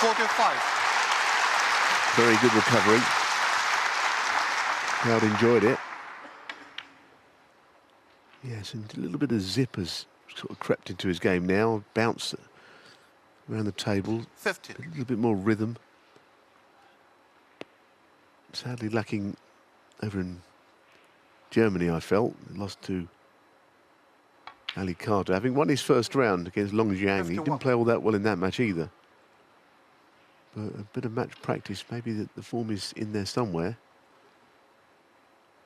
45. Very good recovery. Crowd enjoyed it. Yes, and a little bit of zip has sort of crept into his game now. Bounce around the table. 50. A little bit more rhythm. Sadly lacking over in Germany, I felt. Lost to Ali Carter, having won his first round against Long Jiang. He 51. didn't play all that well in that match either. But a bit of match practice, maybe the form is in there somewhere.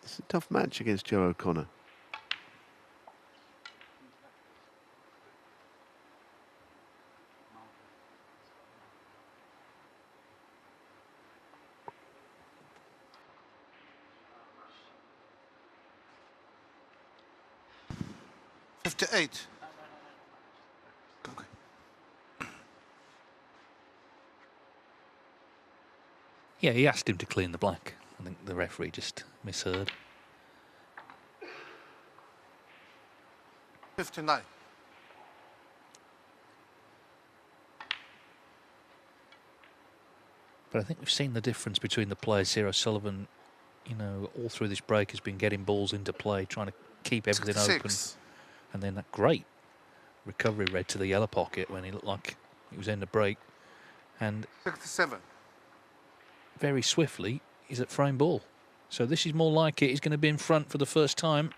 It's a tough match against Joe O'Connor. $58. Okay. Yeah, he asked him to clean the black. I think the referee just misheard. 59. But I think we've seen the difference between the players here. O'Sullivan, you know, all through this break has been getting balls into play, trying to keep everything 66. open. And then that great recovery red to the yellow pocket when he looked like he was in the break. And 67. very swiftly, he's at frame ball. So this is more like it. He's going to be in front for the first time.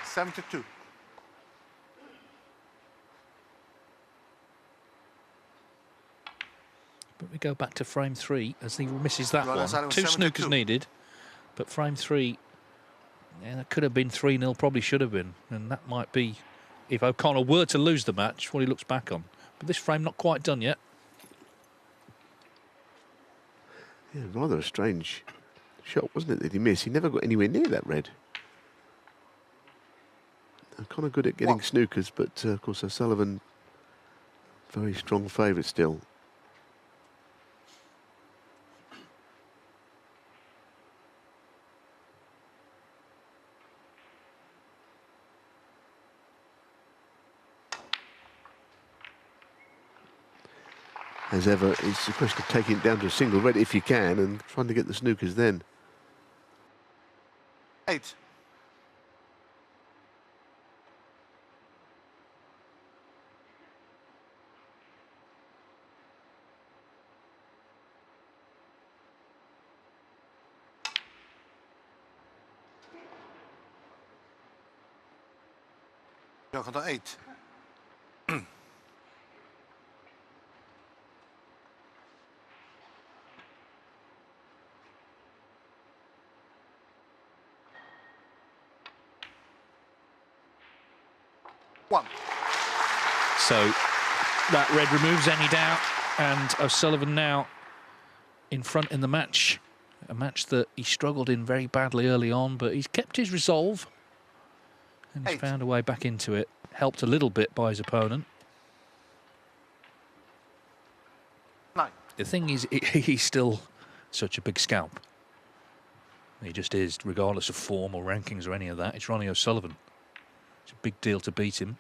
$72. But we go back to frame 3 as he misses that Ronnie one. O'Sullivan, 2 72. snookers needed, but frame 3, yeah, that could have been 3-0, probably should have been. And that might be, if O'Connor were to lose the match, what he looks back on. But this frame not quite done yet. Yeah, rather a strange shot, wasn't it, that he missed? He never got anywhere near that red. O'Connor good at getting snookers, but of course O'Sullivan, very strong favourite still. As ever, it's a question of taking it down to a single red if you can and trying to get the snookers then. 8. O'Connor 8. One. So that red removes any doubt, and O'Sullivan now in front in the match. A match that he struggled in very badly early on, but he's kept his resolve and he's 8. found a way back into it. Helped a little bit by his opponent. 9. The thing is, he's still such a big scalp. He just is, regardless of form or rankings or any of that. It's Ronnie O'Sullivan. It's a big deal to beat him.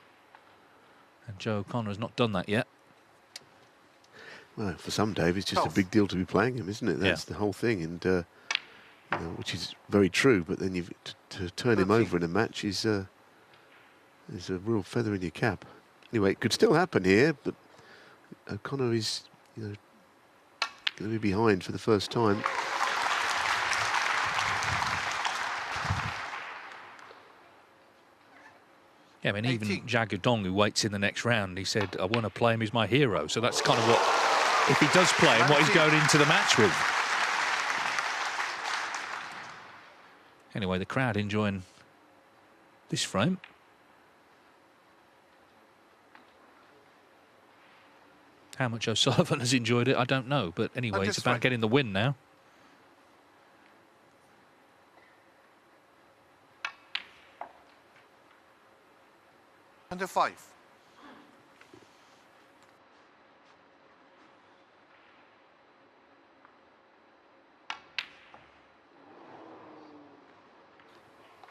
And Joe O'Connor has not done that yet. Well, for some, Dave, it's just a big deal to be playing him, isn't it? That's Yeah. the whole thing, and you know, which is very true. But then to turn him over in a match is a real feather in your cap. Anyway, it could still happen here, but O'Connor is, you know, going to be behind for the first time. Yeah, I mean, 18. even Jagu Dong, who waits in the next round, he said, I want to play him as my hero. So that's kind of what, if he does play him, what he's going into the match with. Anyway, the crowd enjoying this frame. How much O'Sullivan has enjoyed it, I don't know. But anyway, it's about getting the win now. Under 5.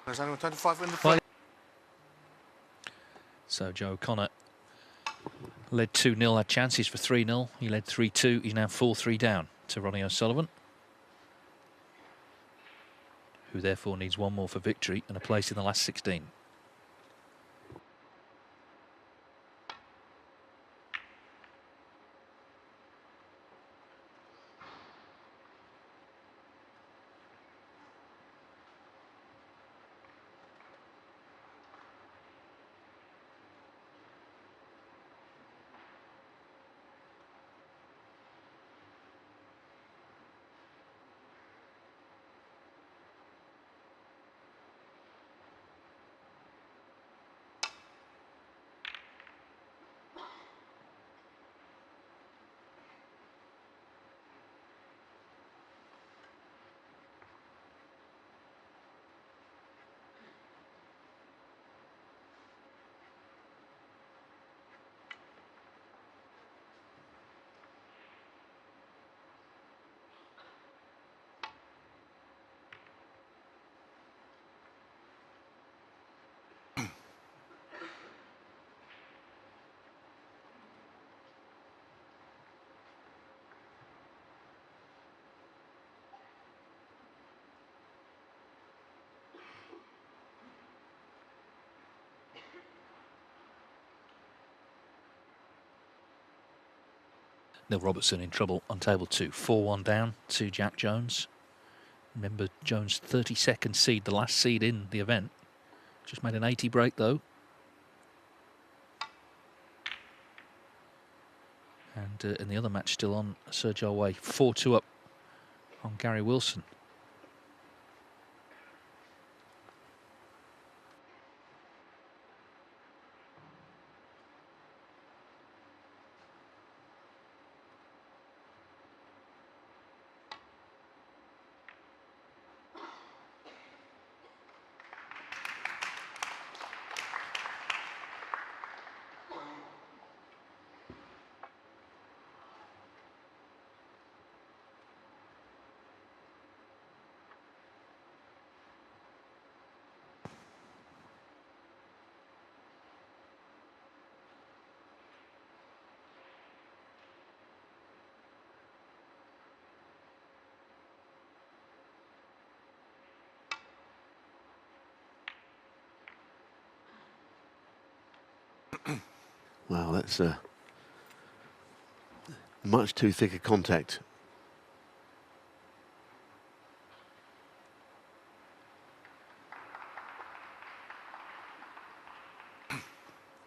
There's only 25 in the front. So Joe O'Connor led 2-0, had chances for 3-0. He led 3-2. He's now 4-3 down to Ronnie O'Sullivan, who therefore needs one more for victory and a place in the last 16. Neil Robertson in trouble on table 2. 4-1 down to Jack Jones. Remember, Jones 32nd seed, the last seed in the event. Just made an 80 break though. And in the other match still on, Sergio Way. 4-2 up on Gary Wilson. Wow, that's much too thick a contact.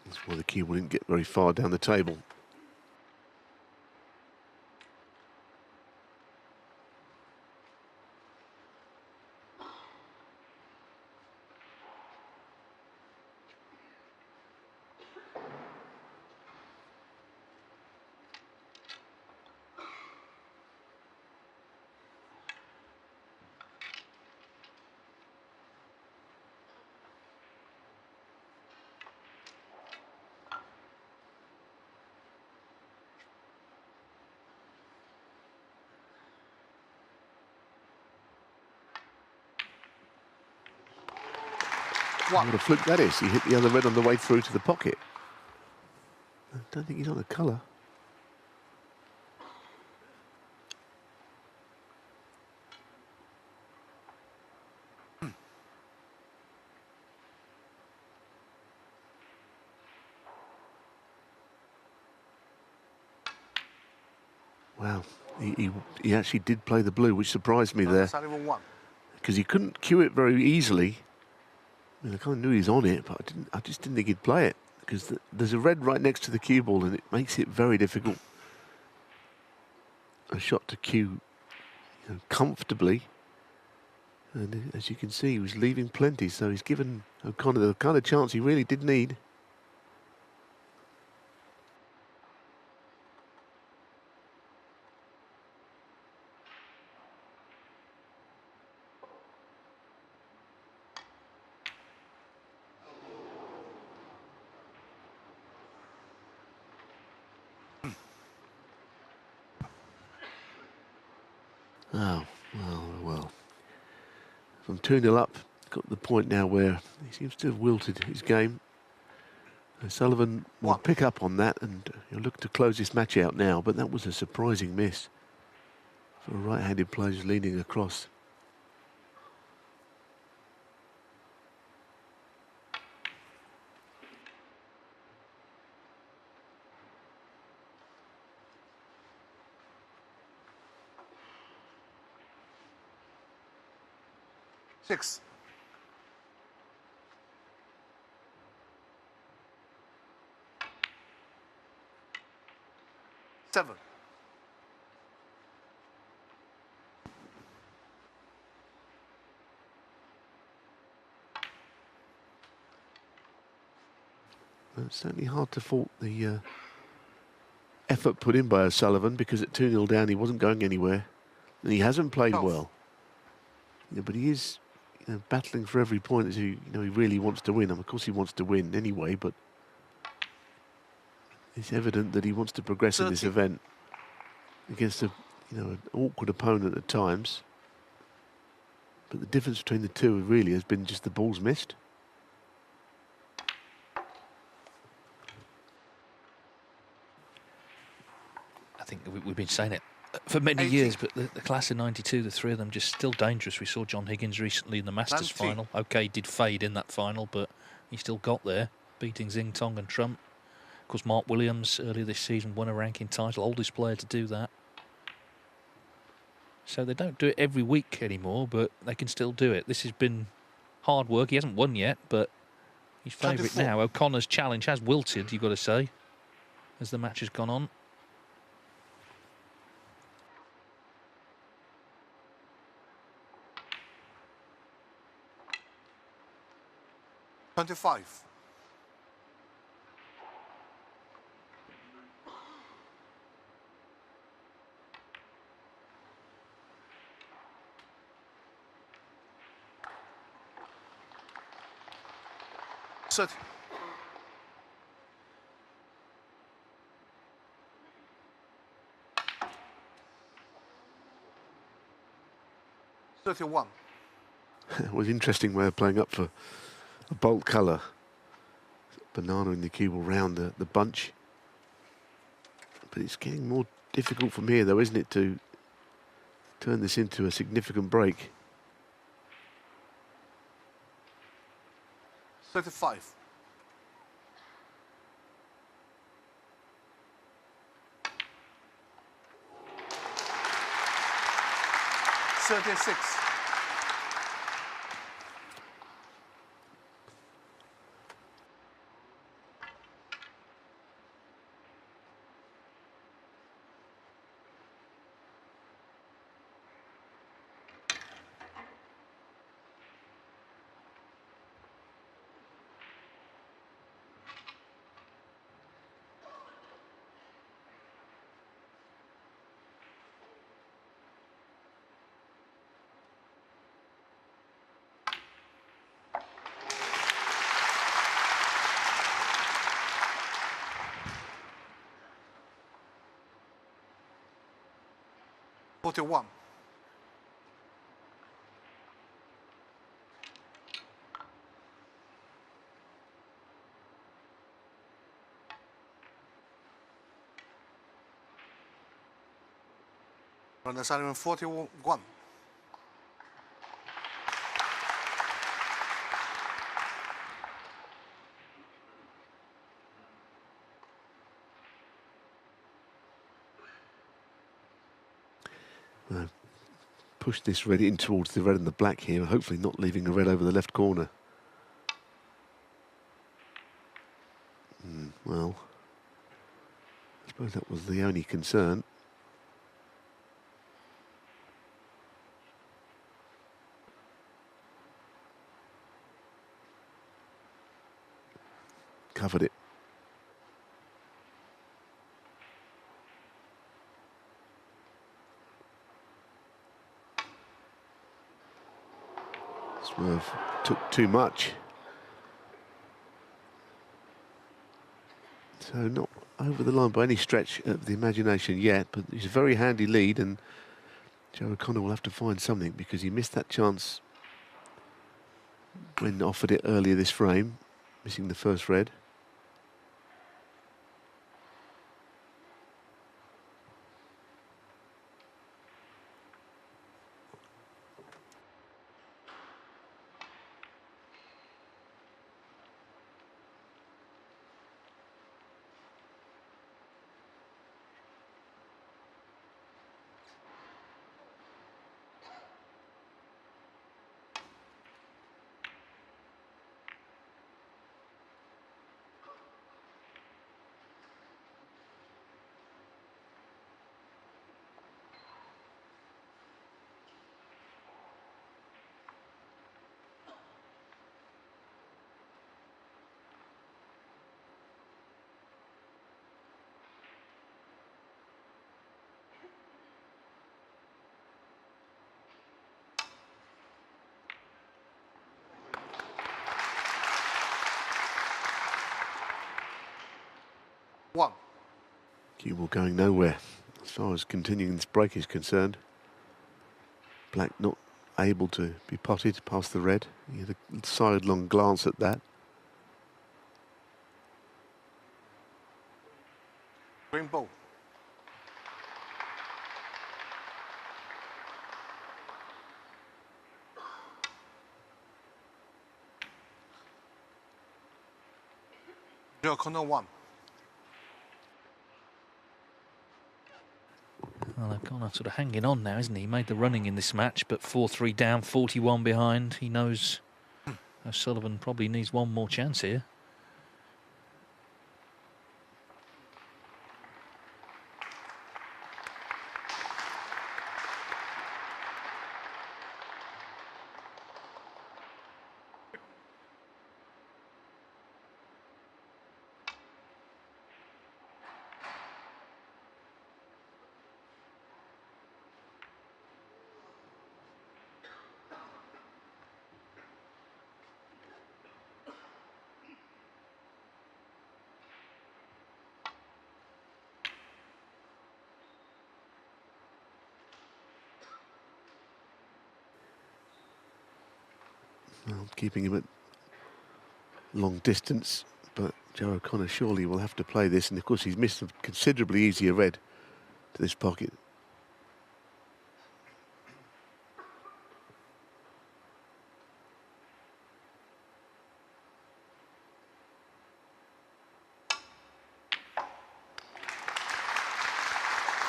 That's why the cue wouldn't get very far down the table. What a fluke that is. He hit the other red on the way through to the pocket. I don't think he's on a colour. Wow, he actually did play the blue, which surprised me there, because he couldn't cue it very easily. I mean, I kind of knew he was on it, but I just didn't think he'd play it, because there's a red right next to the cue ball, and it makes it very difficult. A shot to cue, comfortably, and as you can see, he was leaving plenty, so he's given O'Connor the kind of chance he really did need. Oh, well. From 2-0 up, got to the point now where he seems to have wilted his game. O'Sullivan will One. pick up on that and he'll look to close this match out now, but that was a surprising miss for a right-handed player who's leaning across. Six. Seven. It's certainly hard to fault the effort put in by O'Sullivan, because at 2-0 down he wasn't going anywhere and he hasn't played 12. well. But he is battling for every point as he really wants to win. Of course he wants to win anyway, but it's evident that he wants to progress in this 30. event against an awkward opponent at times. But the difference between the two really has been just the balls missed. I think we've been saying it for many 80. years, but the class of '92, the three of them just still dangerous. We saw John Higgins recently in the Masters 90. final. Okay, did fade in that final, but he still got there, beating Xing Tong and Trump. Of course, Mark Williams earlier this season won a ranking title, oldest player to do that. So they don't do it every week anymore, but they can still do it. This has been hard work. He hasn't won yet, but he's favourite 24. now. O'Connor's challenge has wilted, you've got to say, as the match has gone on. $25. $30. $31. It was an interesting way of playing up for a bolt colour. Banana in the cue will round the bunch. But it's getting more difficult from here though, isn't it, to turn this into a significant break. 35. $36. $41. Ronnie O'Sullivan 41. Push this red in towards the red and the black here, hopefully not leaving the red over the left corner. Well, I suppose that was the only concern. Covered it. Swerve took too much. So not over the line by any stretch of the imagination yet, but it's a very handy lead, and Joe O'Connor will have to find something because he missed that chance when offered it earlier this frame, missing the first red. 1. Cue ball going nowhere as far as continuing this break is concerned. Black not able to be potted past the red. He had a sidelong glance at that. Green ball. Joe O'Connor 1. Well, O'Connor sort of hanging on now, isn't he? He made the running in this match, but 4-3 down, 41 behind. He knows O'Sullivan probably needs one more chance here. Well, keeping him at long distance, but Joe O'Connor surely will have to play this, and of course he's missed a considerably easier red to this pocket.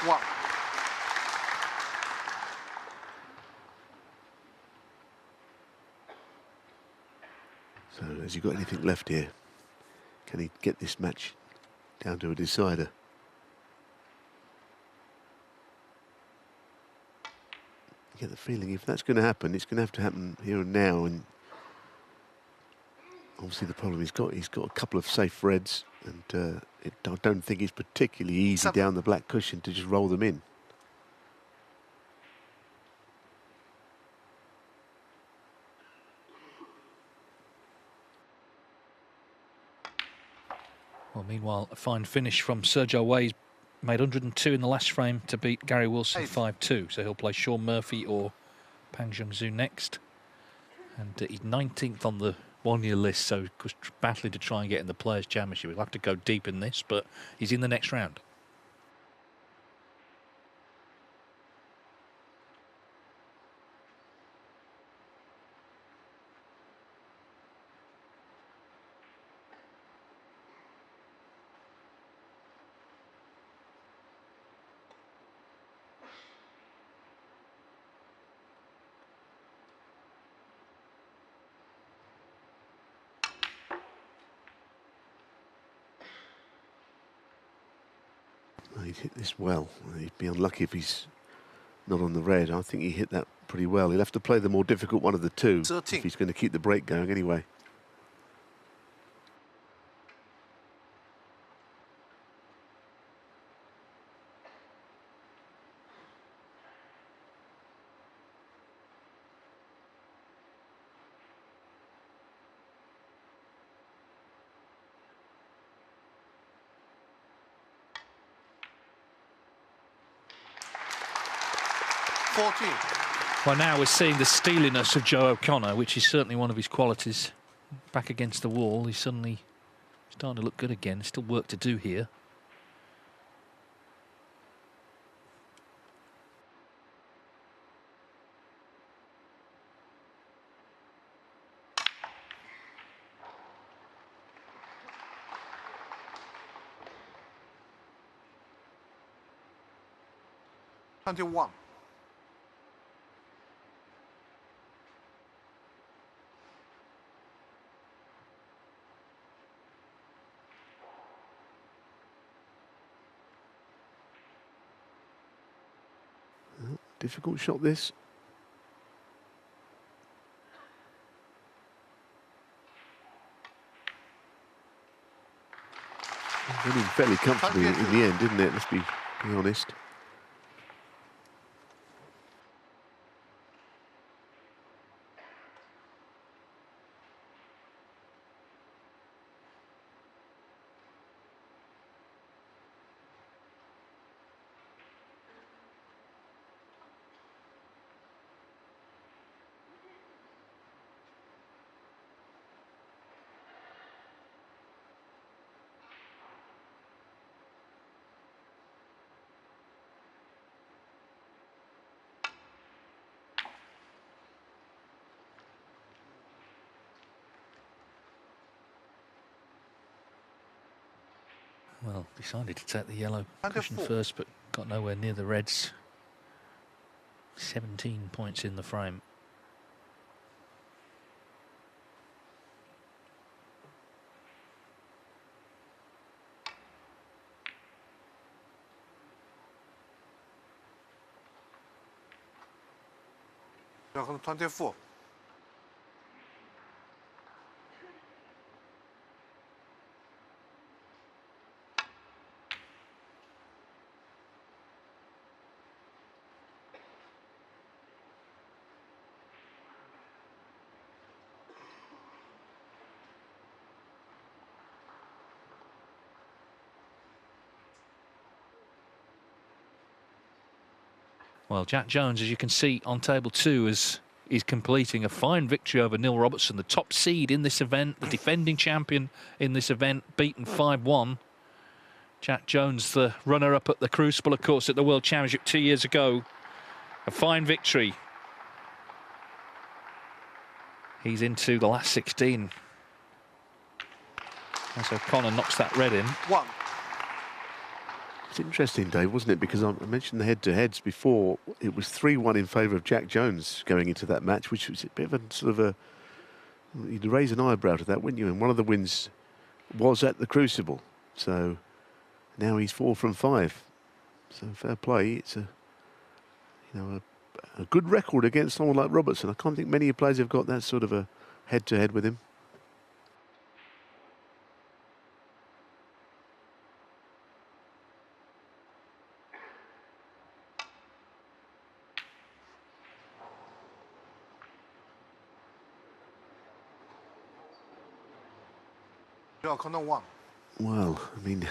One. So has he got anything left here? Can he get this match down to a decider? I get the feeling if that's going to happen, it's going to happen here and now. And obviously the problem he's got a couple of safe reds, and I don't think it's particularly easy down the black cushion to just roll them in. Well, meanwhile, a fine finish from Sergio Way. Made 102 in the last frame to beat Gary Wilson 5-2. So he'll play Sean Murphy or Pang Jung-Zhu next. And he's 19th on the one-year list, so of course battling to try and get in the Players' Championship. He'll have to go deep in this, but he's in the next round. He'd hit this well. He'd be unlucky if he's not on the red. I think he hit that pretty well. He'll have to play the more difficult one of the two 13. if he's going to keep the break going anyway. Well, now we're seeing the steeliness of Joe O'Connor, which is certainly one of his qualities. Back against the wall, he's suddenly starting to look good again. Still work to do here. One. Difficult shot this. Winning fairly comfortably in the end, didn't it? Let's be honest. Well, decided to take the yellow cushion 24. first, but got nowhere near the reds. 17 points in the frame. Dragon 24. Well, Jack Jones, as you can see on table 2, is completing a fine victory over Neil Robertson, the top seed in this event, the defending champion in this event, beaten 5-1. Jack Jones, the runner-up at the Crucible, of course, at the World Championship 2 years ago. A fine victory. He's into the last 16. As O'Connor knocks that red in. 1. It's interesting, Dave, wasn't it? Because I mentioned the head-to-heads before. It was 3-1 in favour of Jack Jones going into that match, which was a bit of a sort of a... You'd raise an eyebrow to that, wouldn't you? And one of the wins was at the Crucible. So now he's 4 from 5. So fair play. It's a good record against someone like Robertson. I can't think many players have got that sort of a head-to-head with him. Dragon 1. Well, I mean,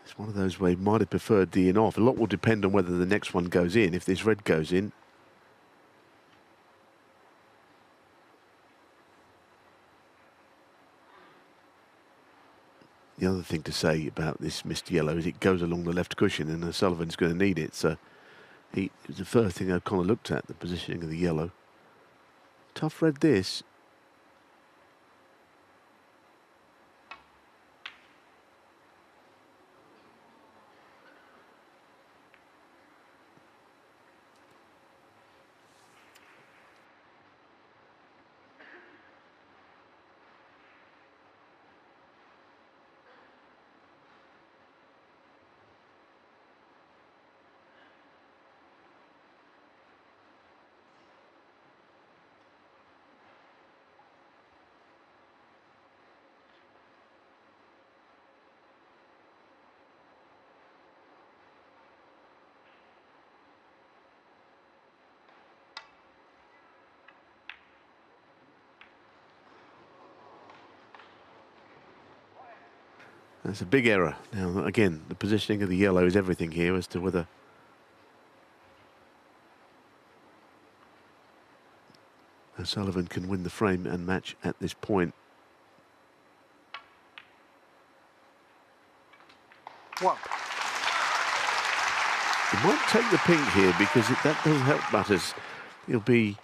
it's one of those where he might have preferred the in off. A lot will depend on whether the next one goes in. If this red goes in, the other thing to say about this missed yellow is it goes along the left cushion, and O'Sullivan's going to need it. So it was the first thing O'Connor looked at, the positioning of the yellow. Tough red this. That's a big error. Now, again, the positioning of the yellow is everything here as to whether O'Sullivan can win the frame and match at this point. 1. He might take the pink here because that doesn't help matters. He'll be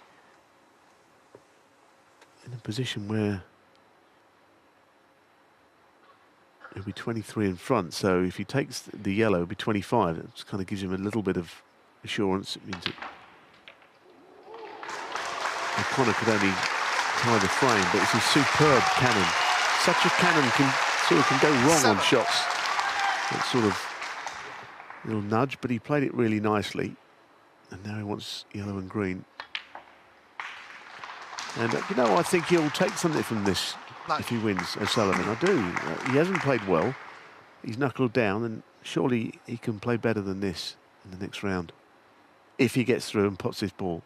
in a position where he'll be 23 in front. So if he takes the yellow, it'll be 25. That kind of gives him a little bit of assurance. It means that O'Connor could only tie the frame, but it's a superb cannon. Such a cannon can go wrong 7. on shots. That sort of little nudge, but he played it really nicely. And now he wants yellow and green. And I think he'll take something from this if he wins, O'Sullivan. I do. He hasn't played well. He's knuckled down, and surely he can play better than this in the next round if he gets through and pots this ball.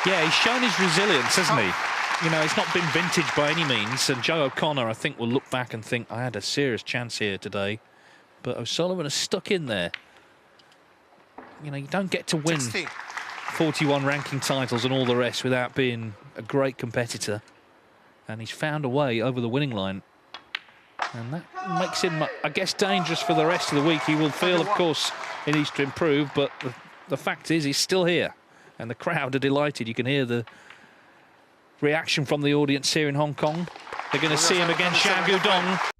Yeah, he's shown his resilience, hasn't he? You know, it's not been vintage by any means, and Joe O'Connor, I think, will look back and think, I had a serious chance here today. But O'Sullivan is stuck in there. You know, you don't get to win 16. 41 ranking titles and all the rest without being a great competitor. And he's found a way over the winning line. And that makes him, I guess, dangerous for the rest of the week. He will feel, of course, he needs to improve, but the fact is he's still here. And the crowd are delighted. You can hear the reaction from the audience here in Hong Kong. They're going to see him against Xiao Guodong.